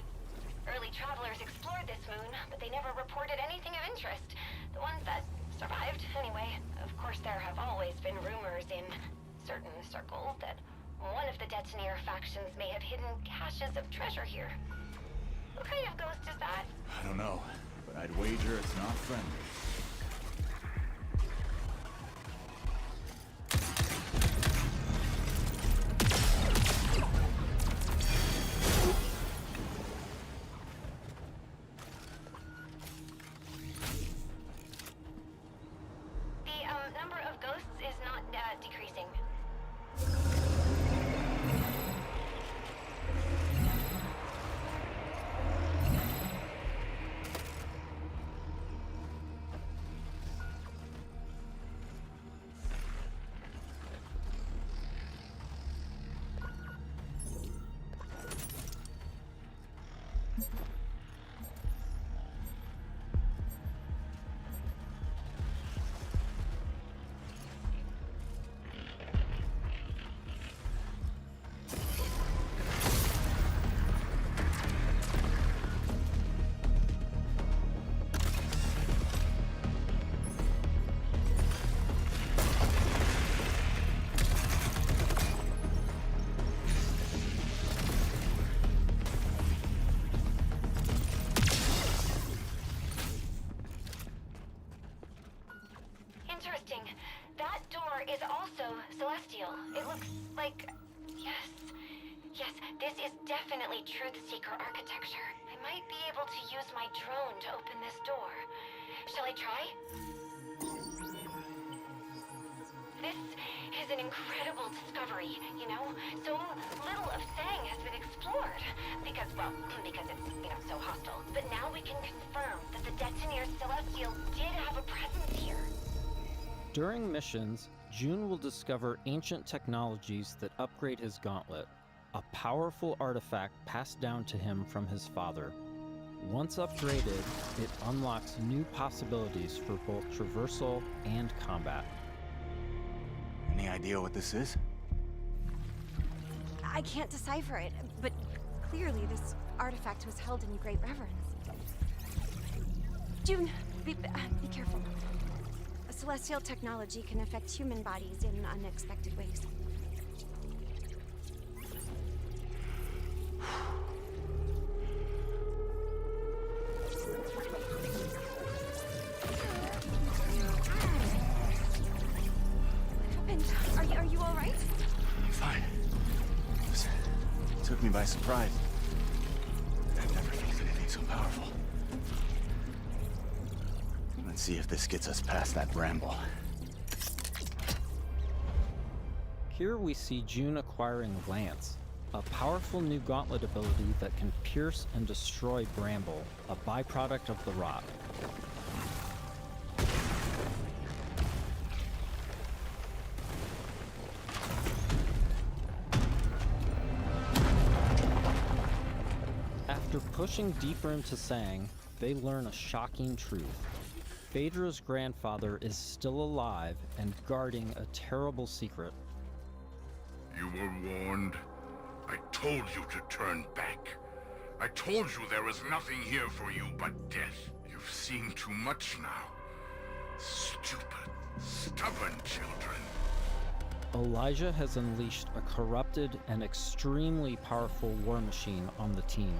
Early travelers explored this moon, but they never reported anything of interest. The ones that survived, anyway. Of course, there have always been rumors in certain circles that one of the Detoneer factions may have hidden caches of treasure here. What kind of ghost is that? I don't know, but I'd wager it's not friendly. The number of ghosts is not decreasing. Interesting. That door is also celestial. It looks like... Yes, this is definitely Truth Seeker architecture. I might be able to use my drone to open this door. Shall I try? This is an incredible discovery, So little of Sang has been explored. Because it's, so hostile. But now we can confirm that the Detoneer Celestial did have a presence here. During missions, June will discover ancient technologies that upgrade his gauntlet. a powerful artifact passed down to him from his father. Once upgraded, it unlocks new possibilities for both traversal and combat. Any idea what this is? I can't decipher it, but clearly this artifact was held in great reverence. June, be careful. A celestial technology can affect human bodies in unexpected ways. Are you all right? I'm fine. It took me by surprise. I've never felt anything so powerful. Let's see if this gets us past that bramble. Here we see June acquiring Lance, a powerful new gauntlet ability that can pierce and destroy bramble, a byproduct of the rot. After pushing deeper into Sang, they learn a shocking truth. Phaedra's grandfather is still alive and guarding a terrible secret. You were warned. I told you to turn back. I told you there was nothing here for you but death. You've seen too much now. Stupid, stubborn children. Elijah has unleashed a corrupted and extremely powerful war machine on the team.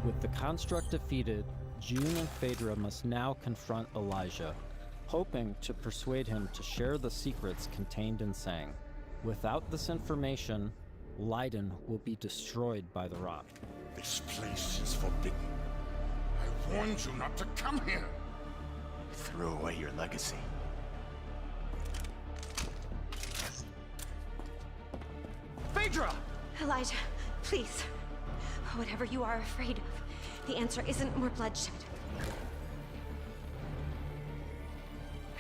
With the construct defeated, June and Phaedra must now confront Elijah, hoping to persuade him to share the secrets contained in Sang. Without this information, Leiden will be destroyed by the rot. This place is forbidden. I warned you not to come here. You threw away your legacy. Phaedra! Elijah, please. Whatever you are afraid of, the answer isn't more bloodshed.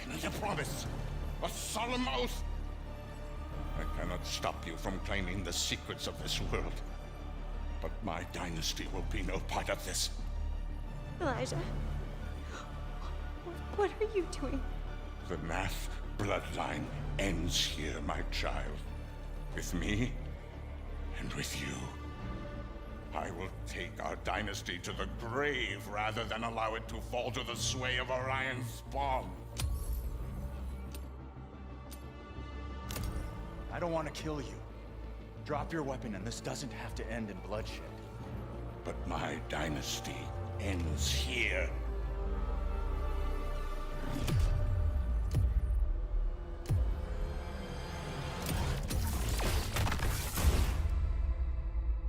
I need a promise. A solemn oath. I cannot stop you from claiming the secrets of this world. But my dynasty will be no part of this. Elijah, what are you doing? The Nath bloodline ends here, my child. With me and with you. I will take our dynasty to the grave rather than allow it to fall to the sway of Orion's spawn. I don't want to kill you. Drop your weapon and this doesn't have to end in bloodshed. But my dynasty ends here.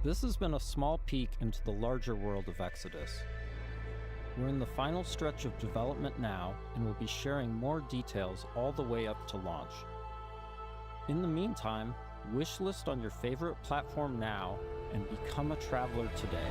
This has been a small peek into the larger world of Exodus. We're in the final stretch of development now, and we'll be sharing more details all the way up to launch. In the meantime, wishlist on your favorite platform now and become a traveler today.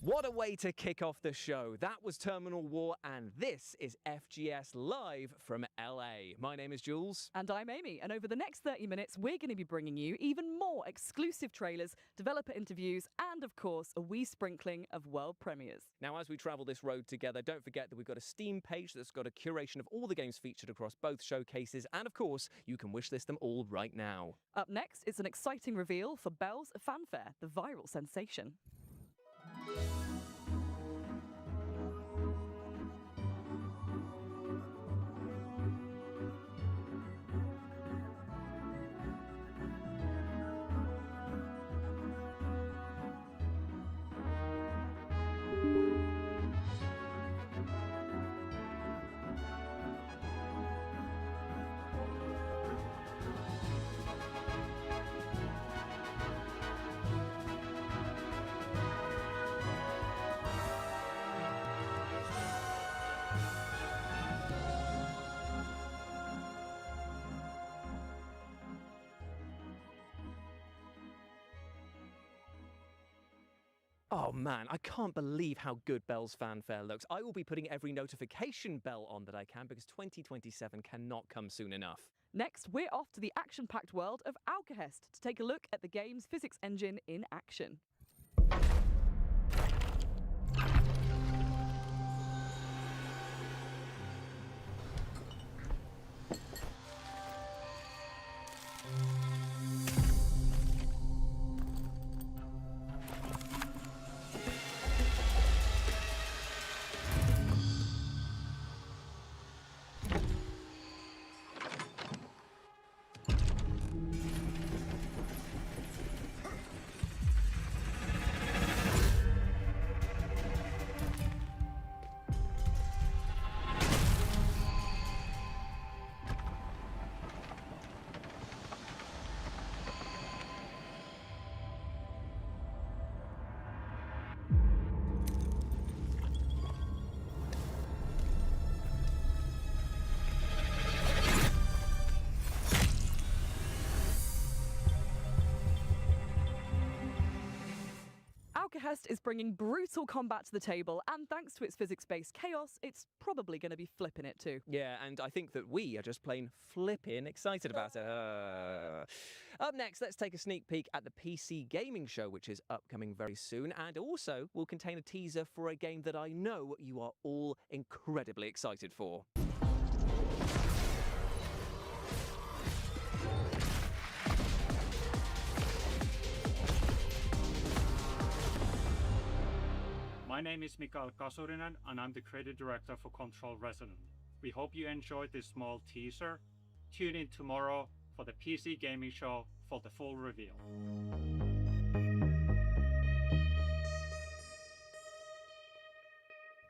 What a way to kick off the show. That was Terminal War, and this is FGS Live from LA. My name is Jules. And I'm Amy, and over the next 30 minutes, we're going to be bringing you even more exclusive trailers, developer interviews, and of course, a wee sprinkling of world premieres. Now, as we travel this road together, don't forget that we've got a Steam page that's got a curation of all the games featured across both showcases, and of course, you can wishlist them all right now. Up next, it's an exciting reveal for Belle's Fanfare, the viral sensation. Oh man, I can't believe how good Belle's Fanfare looks. I will be putting every notification bell on that I can because 2027 cannot come soon enough. Next, we're off to the action-packed world of Alcahest to take a look at the game's physics engine in action. Hest is bringing brutal combat to the table, and thanks to its physics-based chaos, it's probably going to be flipping it too. Yeah, and I think that we are just plain flipping excited about it. Up next, let's take a sneak peek at the PC Gaming Show, which is upcoming very soon, and also will contain a teaser for a game that I know you are all incredibly excited for. My name is Mikael Kasurinen, and I'm the creative director for Control Resonant. We hope you enjoyed this small teaser. Tune in tomorrow for the PC Gaming Show for the full reveal.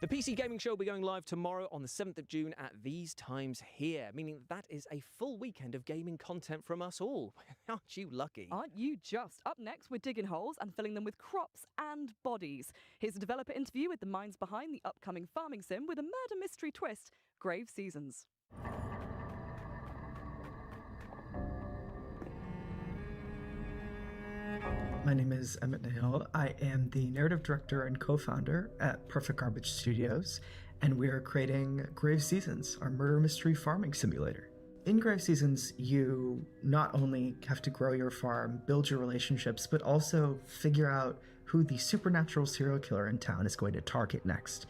The PC Gaming Show will be going live tomorrow on the 7th of June at these times here, meaning that is a full weekend of gaming content from us all. Aren't you lucky? Aren't you just? Up next, we're digging holes and filling them with crops and bodies. Here's a developer interview with the minds behind the upcoming farming sim with a murder mystery twist, Grave Seasons. My name is Emmett Nahil. I am the narrative director and co-founder at Perfect Garbage Studios, and we are creating Grave Seasons, our murder mystery farming simulator. In Grave Seasons, you not only have to grow your farm, build your relationships, but also figure out who the supernatural serial killer in town is going to target next.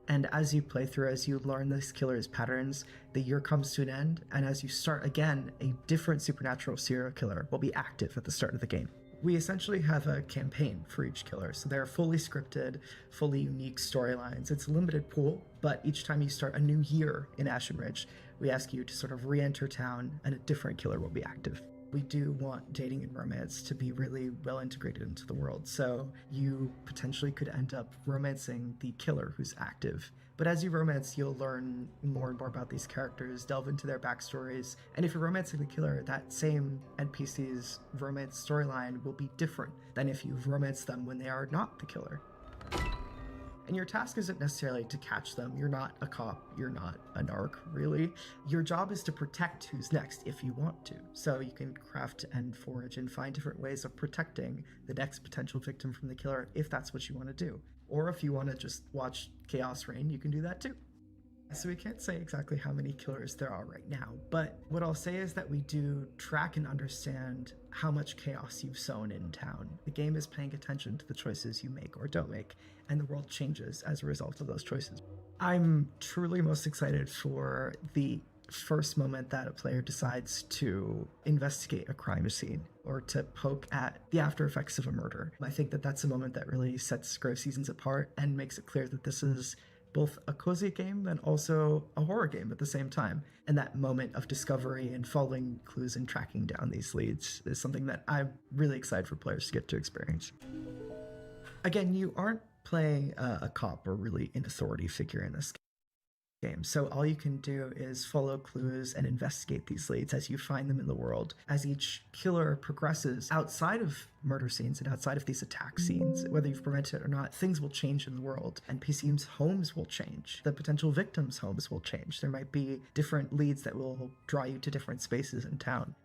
And as you play through, as you learn this killer's patterns, the year comes to an end, and as you start again, a different supernatural serial killer will be active at the start of the game. We essentially have a campaign for each killer, so they're fully scripted, fully unique storylines. It's a limited pool, but each time you start a new year in Ashen Ridge, we ask you to sort of re-enter town and a different killer will be active. We do want dating and romance to be really well integrated into the world, so you potentially could end up romancing the killer who's active. But as you romance, you'll learn more and more about these characters, delve into their backstories, and if you're romancing the killer, that same NPC's romance storyline will be different than if you've romanced them when they are not the killer. And your task isn't necessarily to catch them. You're not a cop, you're not a narc, really. Your job is to protect who's next if you want to. So you can craft and forage and find different ways of protecting the next potential victim from the killer if that's what you want to do. Or if you want to just watch chaos reign, you can do that too. So we can't say exactly how many killers there are right now, but what I'll say is that we do track and understand how much chaos you've sown in town. The game is paying attention to the choices you make or don't make, and the world changes as a result of those choices. I'm truly most excited for the first moment that a player decides to investigate a crime scene or to poke at the after effects of a murder. I think that that's a moment that really sets Grave Seasons apart and makes it clear that this is both a cozy game and also a horror game at the same time. And that moment of discovery and following clues and tracking down these leads is something that I'm really excited for players to get to experience. Again, you aren't playing a cop or really an authority figure in this game. So all you can do is follow clues and investigate these leads as you find them in the world. As each killer progresses outside of murder scenes and outside of these attack scenes, whether you've prevented it or not, things will change in the world. NPCs' homes will change. The potential victims' homes will change. There might be different leads that will draw you to different spaces in town.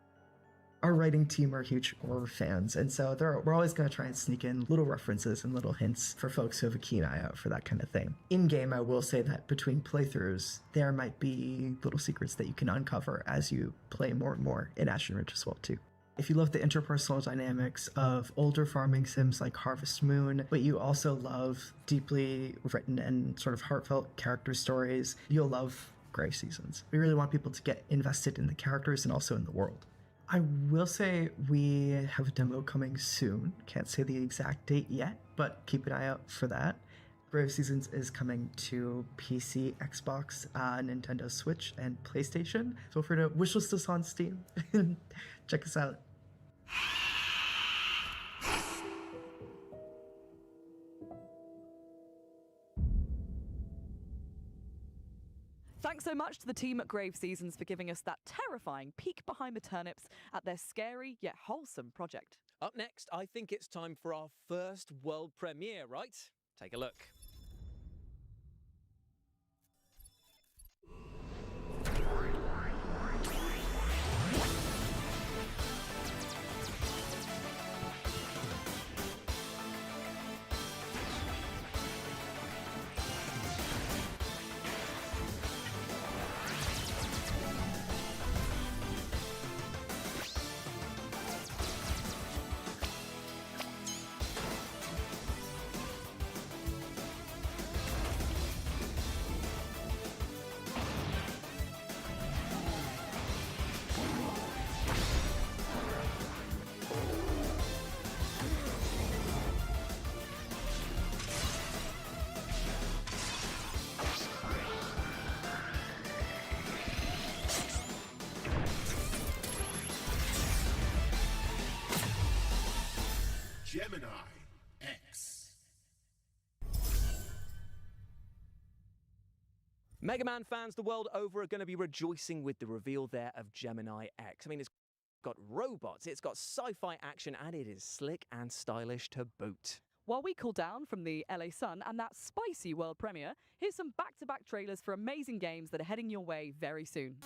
Our writing team are huge horror fans, and so we're always going to try and sneak in little references and little hints for folks who have a keen eye out for that kind of thing. In-game, I will say that between playthroughs, there might be little secrets that you can uncover as you play more and more in Ashen Ridge as well, too. If you love the interpersonal dynamics of older farming sims like Harvest Moon, but you also love deeply written and sort of heartfelt character stories, you'll love Grave Seasons. We really want people to get invested in the characters and also in the world. I will say we have a demo coming soon. Can't say the exact date yet, but keep an eye out for that. Grave Seasons is coming to PC, Xbox, Nintendo Switch, and PlayStation. Feel free to wishlist us on Steam and check us out. Thanks so much to the team at Grave Seasons for giving us that terrifying peek behind the turnips at their scary yet wholesome project. Up next, I think it's time for our first world premiere, right? Take a look. Mega Man fans the world over are going to be rejoicing with the reveal there of Gemini X. I mean, it's got robots, it's got sci-fi action, and it is slick and stylish to boot. While we cool down from the LA Sun and that spicy world premiere, here's some back-to-back trailers for amazing games that are heading your way very soon.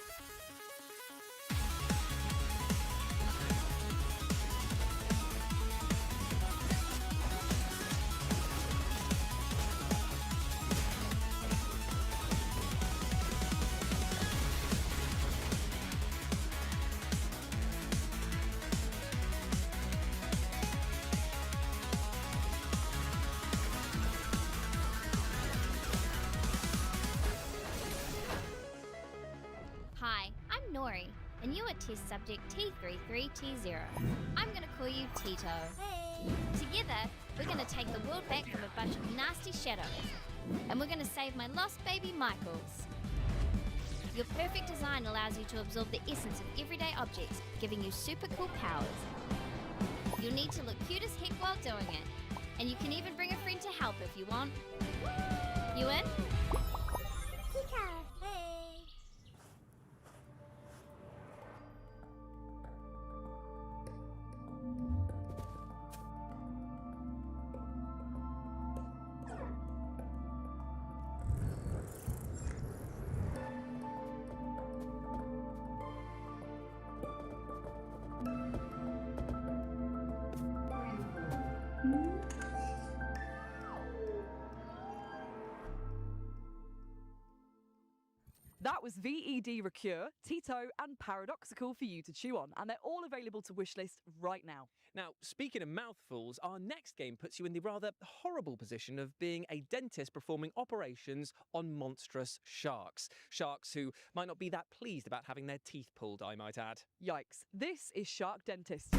Hi, I'm Nori, and you are test subject T33T0. I'm gonna call you Tito. Hey! Together, we're gonna take the world back from a bunch of nasty shadows, and we're gonna save my lost baby Michaels. Your perfect design allows you to absorb the essence of everyday objects, giving you super cool powers. You'll need to look cute as heck while doing it, and you can even bring a friend to help if you want. You in? Tito, hey! That was VED Recure, Tito, and Paradoxical for you to chew on, and they're all available to wishlist right now. Now, speaking of mouthfuls, our next game puts you in the rather horrible position of being a dentist performing operations on monstrous sharks. Sharks who might not be that pleased about having their teeth pulled, I might add. Yikes. This is Shark Dentist.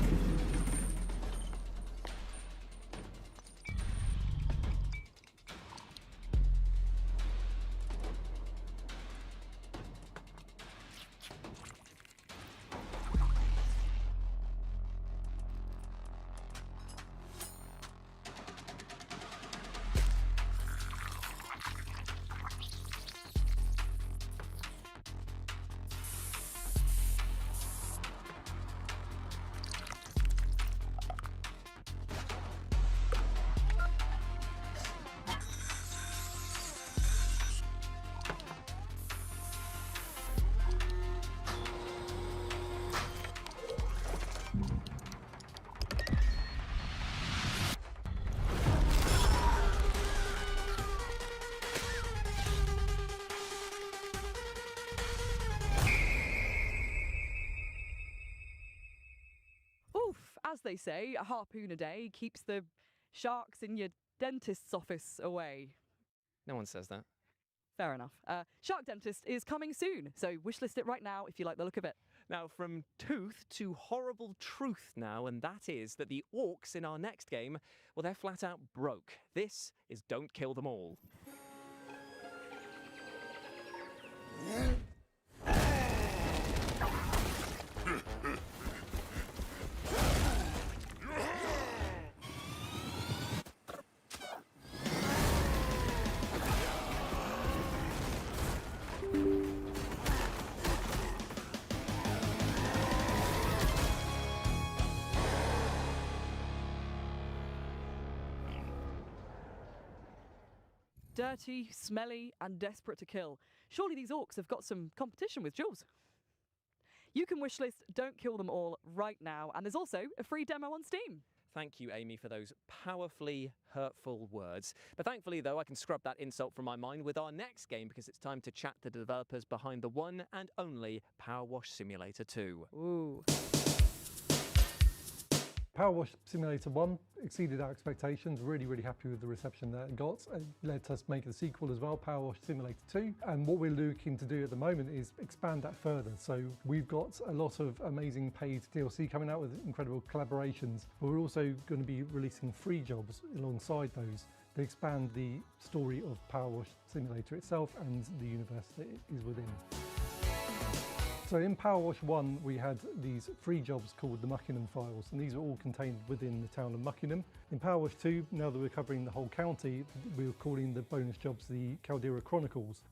As they say, a harpoon a day keeps the sharks in your dentist's office away. No one says that. Fair enough. Shark Dentist is coming soon, so wishlist it right now if you like the look of it. Now, from tooth to horrible truth now, and that is that the orcs in our next game, well, they're flat out broke. This is Don't Kill Them All. Dirty, smelly, and desperate to kill. Surely these orcs have got some competition with Jules. You can wishlist Don't Kill Them All right now, and there's also a free demo on Steam. Thank you, Amy, for those powerfully hurtful words. But thankfully, though, I can scrub that insult from my mind with our next game because it's time to chat to the developers behind the one and only Power Wash Simulator 2. Ooh. Power Wash Simulator 1 exceeded our expectations, really happy with the reception that it got. It led us make the sequel as well, Power Wash Simulator 2. And what we're looking to do at the moment is expand that further. So we've got a lot of amazing paid DLC coming out with incredible collaborations, but we're also going to be releasing free jobs alongside those to expand the story of Power Wash Simulator itself and the universe that it is within. So in Power Wash 1, we had these free jobs called the Muckingham Files, and these are all contained within the town of Muckingham. In Power Wash 2, now that we're covering the whole county, we're calling the bonus jobs the Caldera Chronicles.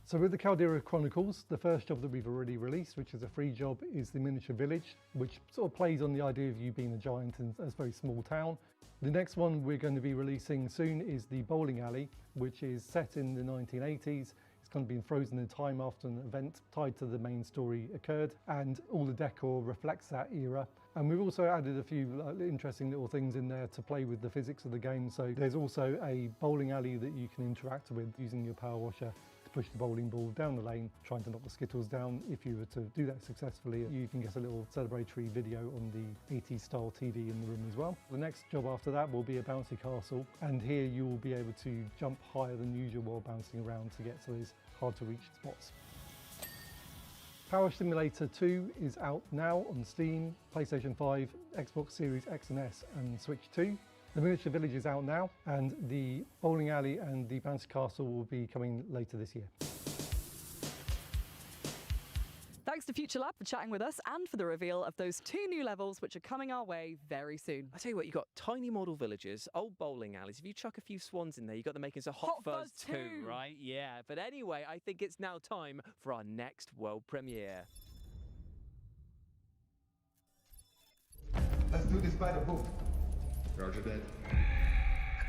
So with the Caldera Chronicles, the first job that we've already released, which is a free job, is the miniature village, which sort of plays on the idea of you being a giant in a very small town. The next one we're going to be releasing soon is the bowling alley, which is set in the 1980s. It's kind of been frozen in time after an event tied to the main story occurred, and all the decor reflects that era. And we've also added a few interesting little things in there to play with the physics of the game. So there's also a bowling alley that you can interact with using your power washer to push the bowling ball down the lane, trying to knock the skittles down. If you were to do that successfully, you can get a little celebratory video on the 80s style TV in the room as well. The next job after that will be a bouncy castle, and here you will be able to jump higher than usual while bouncing around to get to those hard to reach spots. Power Simulator 2 is out now on Steam, PlayStation 5, Xbox Series X and S and Switch 2. The Miniature Village is out now, and the bowling alley and the bouncy castle will be coming later this year. Thanks to Future Lab for chatting with us and for the reveal of those 2 new levels which are coming our way very soon. I tell you what, you've got tiny model villages, old bowling alleys. If you chuck a few swans in there, you've got the makings of Hot Fuzz 2, right? Yeah, but anyway, I think it's now time for our next world premiere. Let's do this by the book. Roger that.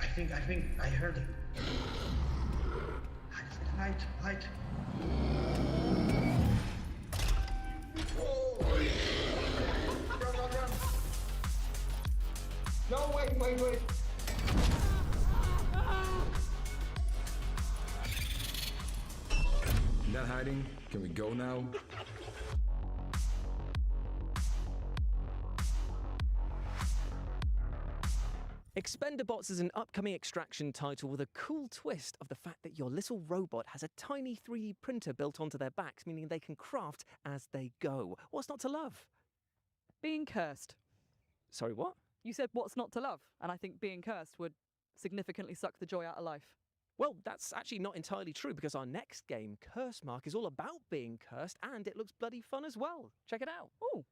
I think I heard him. Height. Run. No, wait. Not hiding. Can we go now? Expendabots is an upcoming extraction title with a cool twist of the fact that your little robot has a tiny 3D printer built onto their backs, meaning they can craft as they go. What's not to love? Being cursed. Sorry, what? You said what's not to love, and I think being cursed would significantly suck the joy out of life. Well, that's actually not entirely true, because our next game, Curse Mark, is all about being cursed, and it looks bloody fun as well. Check it out. Ooh.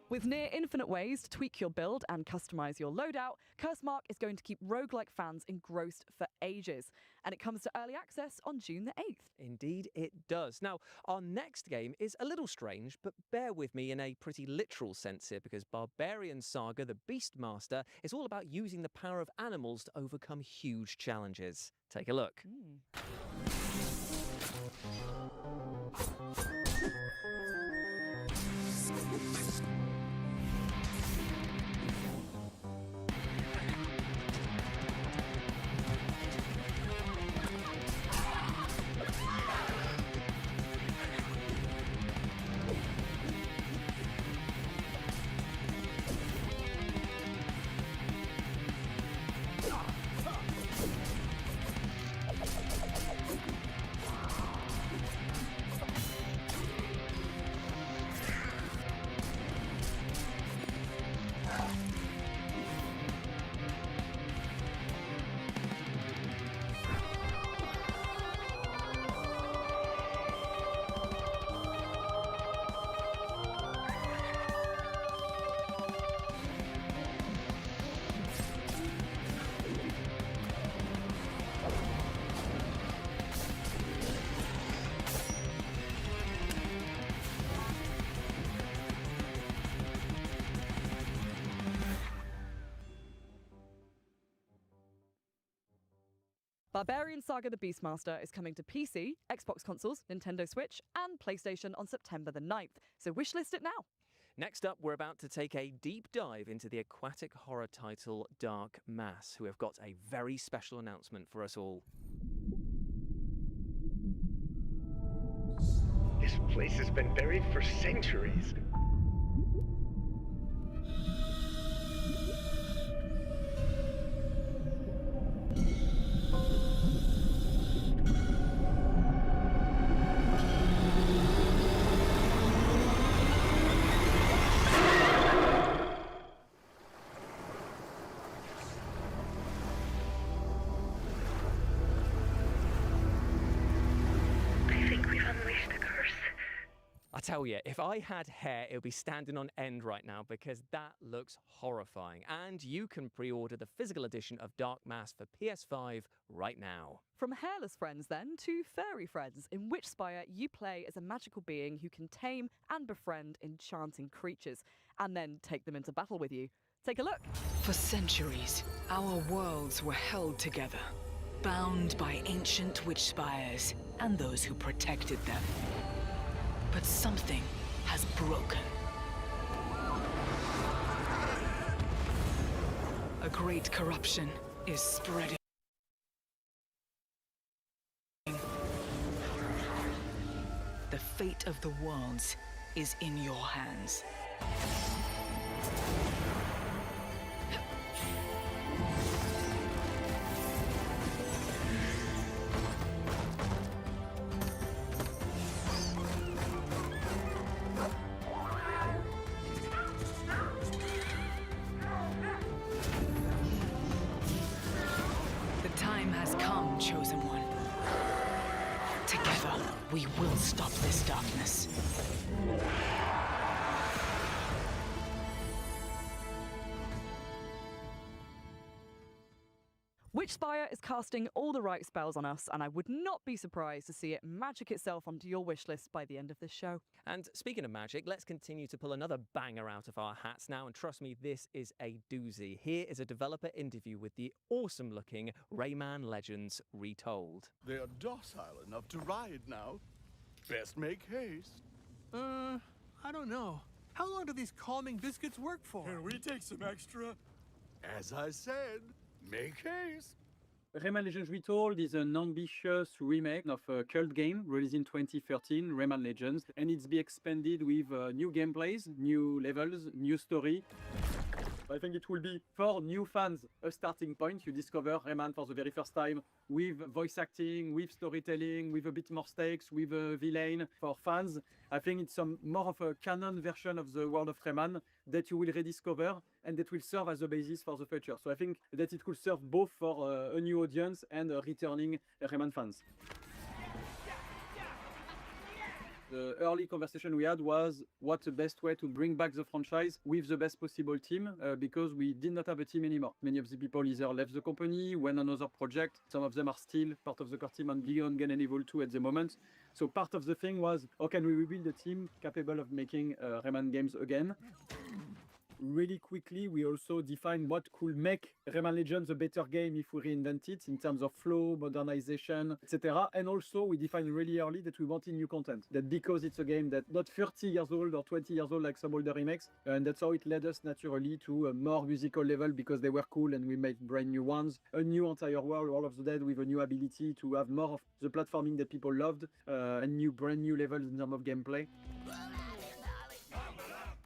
With near infinite ways to tweak your build and customize your loadout, Curse Mark is going to keep roguelike fans engrossed for ages. And it comes to early access on June the 8th. Indeed it does. Now, our next game is a little strange, but bear with me in a pretty literal sense here, because Barbarian Saga, the Beastmaster, is all about using the power of animals to overcome huge challenges. Take a look. Barbarian Saga the Beastmaster is coming to PC, Xbox consoles, Nintendo Switch, and PlayStation on September the 9th, so wishlist it now. Next up, we're about to take a deep dive into the aquatic horror title Dark Mass, who have got a very special announcement for us all. This place has been buried for centuries. I tell you, if I had hair, it would be standing on end right now because that looks horrifying. And you can pre-order the physical edition of Dark Mass for PS5 right now. From hairless friends, then, to furry friends, in Witchspire you play as a magical being who can tame and befriend enchanting creatures, and then take them into battle with you. Take a look. For centuries, our worlds were held together, bound by ancient witch spires and those who protected them. But something has broken. A great corruption is spreading. The fate of the worlds is in your hands. Chosen one. Together, we will stop this darkness. Witchspire is casting all the right spells on us, and I would not be surprised to see it magic itself onto your wishlist by the end of this show. And speaking of magic, let's continue to pull another banger out of our hats now, and trust me, this is a doozy. Here is a developer interview with the awesome-looking Rayman Legends Retold. They are docile enough to ride now. Best make haste. I don't know. How long do these calming biscuits work for? Can we take some extra? As I said, make haste. Rayman Legends Retold is an ambitious remake of a cult game released in 2013, Rayman Legends, and it's be expanded with new gameplays, new levels, new story. I think it will be, for new fans, a starting point. You discover Rayman for the very first time with voice acting, with storytelling, with a bit more stakes, with a villain. For fans, I think it's some more of a canon version of the world of Rayman that you will rediscover and that will serve as a basis for the future. So I think that it could serve both for a new audience and returning Rayman fans. The early conversation we had was what's the best way to bring back the franchise with the best possible team, because we did not have a team anymore. Many of the people either left the company, went on another project. Some of them are still part of the core team on Beyond Good and Evil 2 at the moment. So part of the thing was, how can we rebuild a team capable of making Rayman games again? Really quickly, we also defined what could make Rayman Legends a better game if we reinvent it in terms of flow, modernization, etc. And also, we defined really early that we wanted new content. That because it's a game that's not 30 years old or 20 years old like some older remakes, and that's how it led us naturally to a more musical level because they were cool and we made brand new ones. A new entire world, World of the Dead, with a new ability to have more of the platforming that people loved, and brand new levels in terms of gameplay.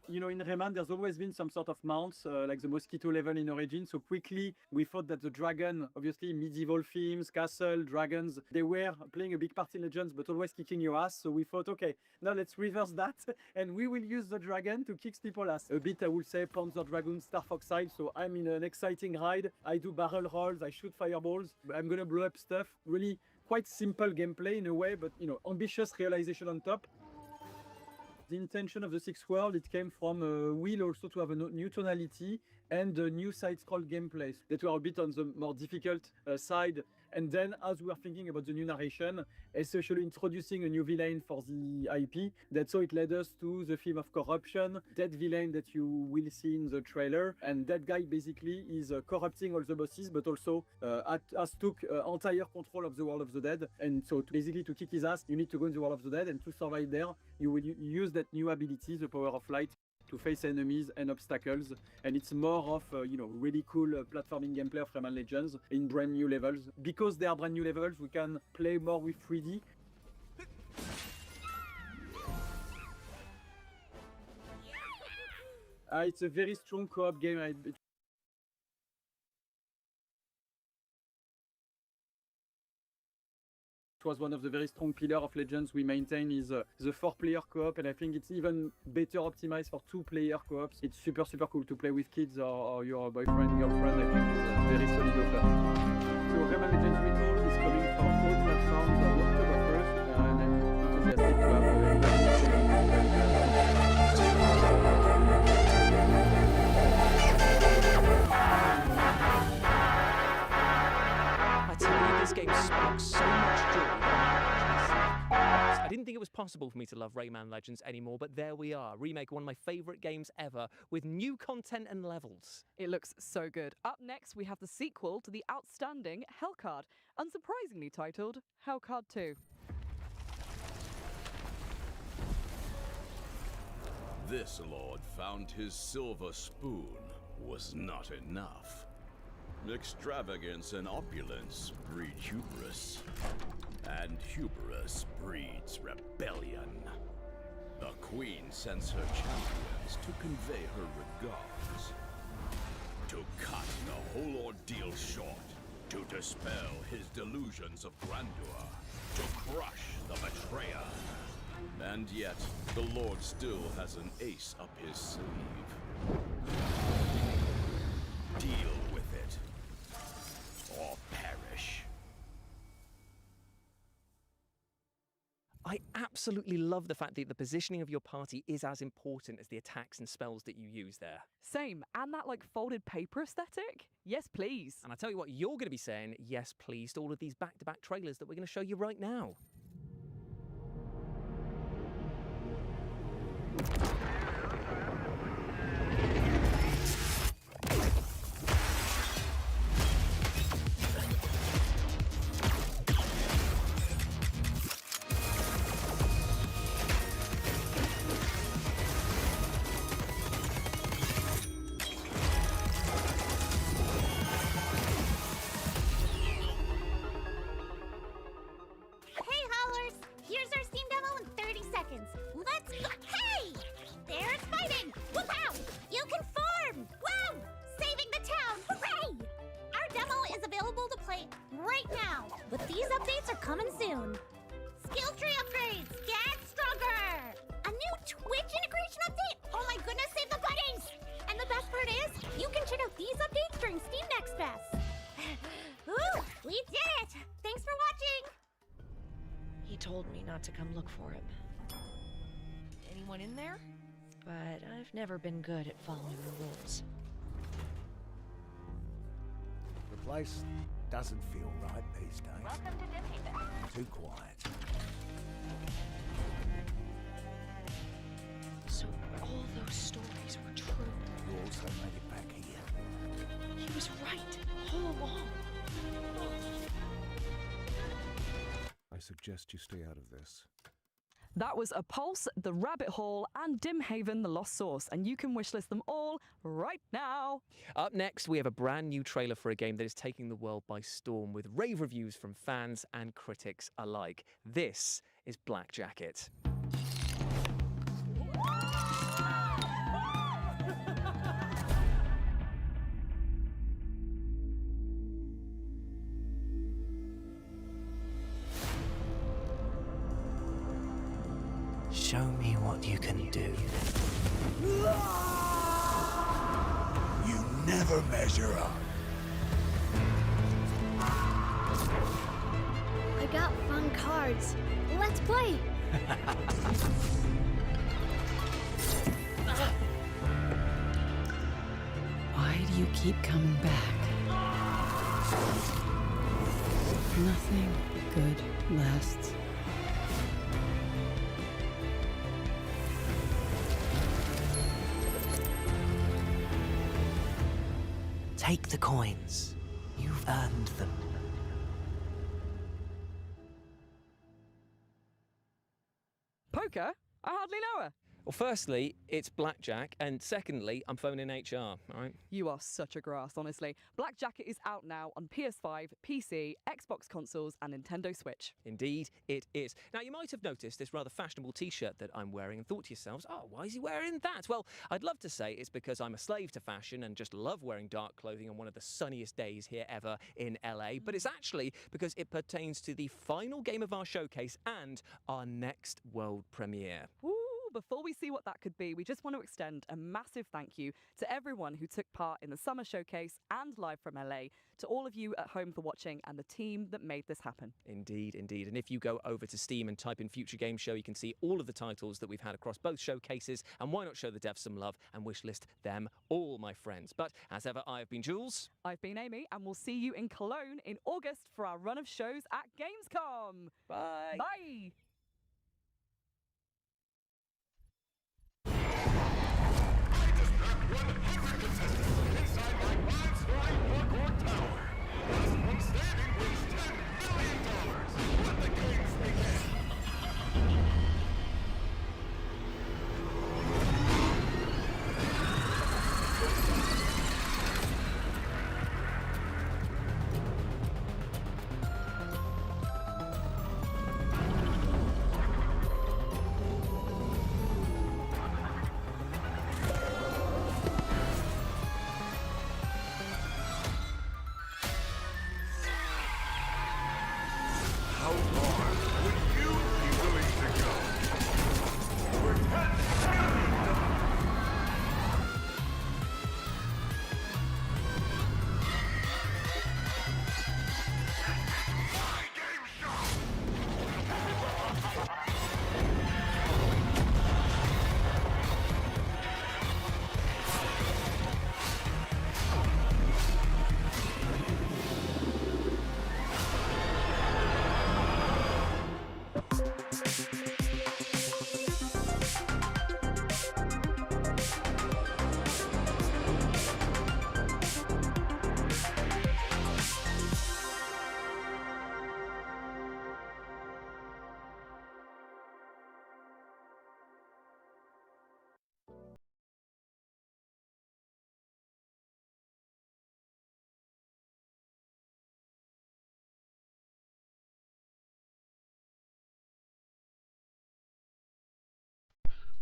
You know, in Rayman, there's always been some sort of mounts, like the mosquito level in Origin. So quickly, we thought that the dragon, obviously medieval themes, castle, dragons, they were playing a big part in Legends, but always kicking your ass. So we thought, okay, now let's reverse that, and we will use the dragon to kick people's ass. A bit, I would say, Panzer Dragoon, Star Fox side. So I'm in an exciting ride. I do barrel rolls, I shoot fireballs. I'm gonna blow up stuff. Really quite simple gameplay in a way, but you know, ambitious realization on top. The intention of the sixth world, it came from a will also to have a new tonality and a new side-scroll gameplay that were a bit on the more difficult side And then, as we are thinking about the new narration, especially introducing a new villain for the IP, that's how it led us to the theme of corruption, that villain that you will see in the trailer. And that guy basically is corrupting all the bosses, but also has took entire control of the world of the dead. And so basically to kick his ass, you need to go in the world of the dead, and to survive there, you will use that new ability, the power of light, to face enemies and obstacles. And it's more of really cool platforming gameplay of Rayman Legends in brand new levels. Because they are brand new levels, we can play more with 3D. It's a very strong co-op game. It was one of the very strong pillars of Legends we maintain is the 4-player co-op, and I think it's even better optimized for 2-player co-ops. It's super cool to play with kids or your boyfriend, girlfriend. I think it's a very solid offer. So Rayman Legends Retold is coming for all platforms on October 1st, and I'm enthusiastic to have a very I tell you, this game sparks so much joy. I didn't think it was possible for me to love Rayman Legends anymore, but there we are. Remake one of my favourite games ever with new content and levels. It looks so good. Up next, we have the sequel to the outstanding Hellcard, unsurprisingly titled Hellcard 2. This lord found his silver spoon was not enough. Extravagance and opulence breed hubris, and hubris breeds rebellion. The queen sends her champions to convey her regards, to cut the whole ordeal short, to dispel his delusions of grandeur, to crush the betrayer. And yet, the Lord still has an ace up his sleeve. Deal with it, or perish. I absolutely love the fact that the positioning of your party is as important as the attacks and spells that you use there. Same, and that folded paper aesthetic? Yes, please. And I tell you what, you're going to be saying yes, please, to all of these back-to-back trailers that we're going to show you right now. Hey, Howlers! Here's our Steam demo in 30 seconds. Let's go. Hey! There's fighting! Whoop-pow! You can form! Wow! Saving the town! Hooray! Our demo is available to play right now, but these updates are coming soon. Skill tree upgrades! Get stronger! A new Twitch integration update? Oh my goodness, save the buddies! And the best part is, you can check out these updates during Steam Next Fest. Ooh, we did it! Thanks for watching! He told me not to come look for him. Anyone in there? But I've never been good at following the rules. The place doesn't feel right these days. Welcome to Dishaven. Too quiet. So all those stories were true. You also made it back here. He was right all along. I suggest you stay out of this. That was A Pulse, The Rabbit Hole, and Dimhaven, The Lost Source, and you can wishlist them all right now. Up next, we have a brand new trailer for a game that is taking the world by storm with rave reviews from fans and critics alike. This is Black Jacket. Show me what you can do. You never measure up. I got fun cards. Let's play. Why do you keep coming back? Nothing good lasts. Take the coins. You've earned them. Poker? I hardly know her. Well, firstly, it's blackjack, and secondly, I'm phoning HR, all right? You are such a grass, honestly. Blackjack is out now on PS5, PC, Xbox consoles, and Nintendo Switch. Indeed, it is. Now, you might have noticed this rather fashionable t-shirt that I'm wearing and thought to yourselves, oh, why is he wearing that? Well, I'd love to say it's because I'm a slave to fashion and just love wearing dark clothing on one of the sunniest days here ever in LA, but it's actually because it pertains to the final game of our showcase and our next world premiere. Ooh, before we see what that could be, we just want to extend a massive thank you to everyone who took part in the summer showcase and live from LA, to all of you at home for watching and the team that made this happen. Indeed, indeed. And if you go over to Steam and type in Future Game Show, you can see all of the titles that we've had across both showcases, and why not show the devs some love and wishlist them all, my friends. But as ever, I have been Jules. I've been Amy, and we'll see you in Cologne in August for our run of shows at Gamescom. Bye. Bye. Inside my five-story four-court tower. Last one standing wins $10 million. Let the games begin. How far would you be willing to go? For $10 million. My game show.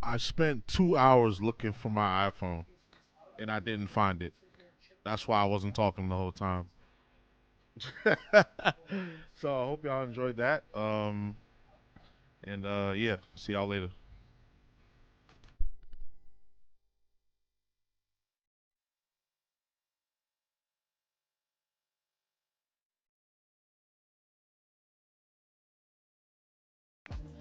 I spent 2 hours looking for my iPhone, and I didn't find it. That's why I wasn't talking the whole time. So I hope y'all enjoyed that. And yeah, see y'all later.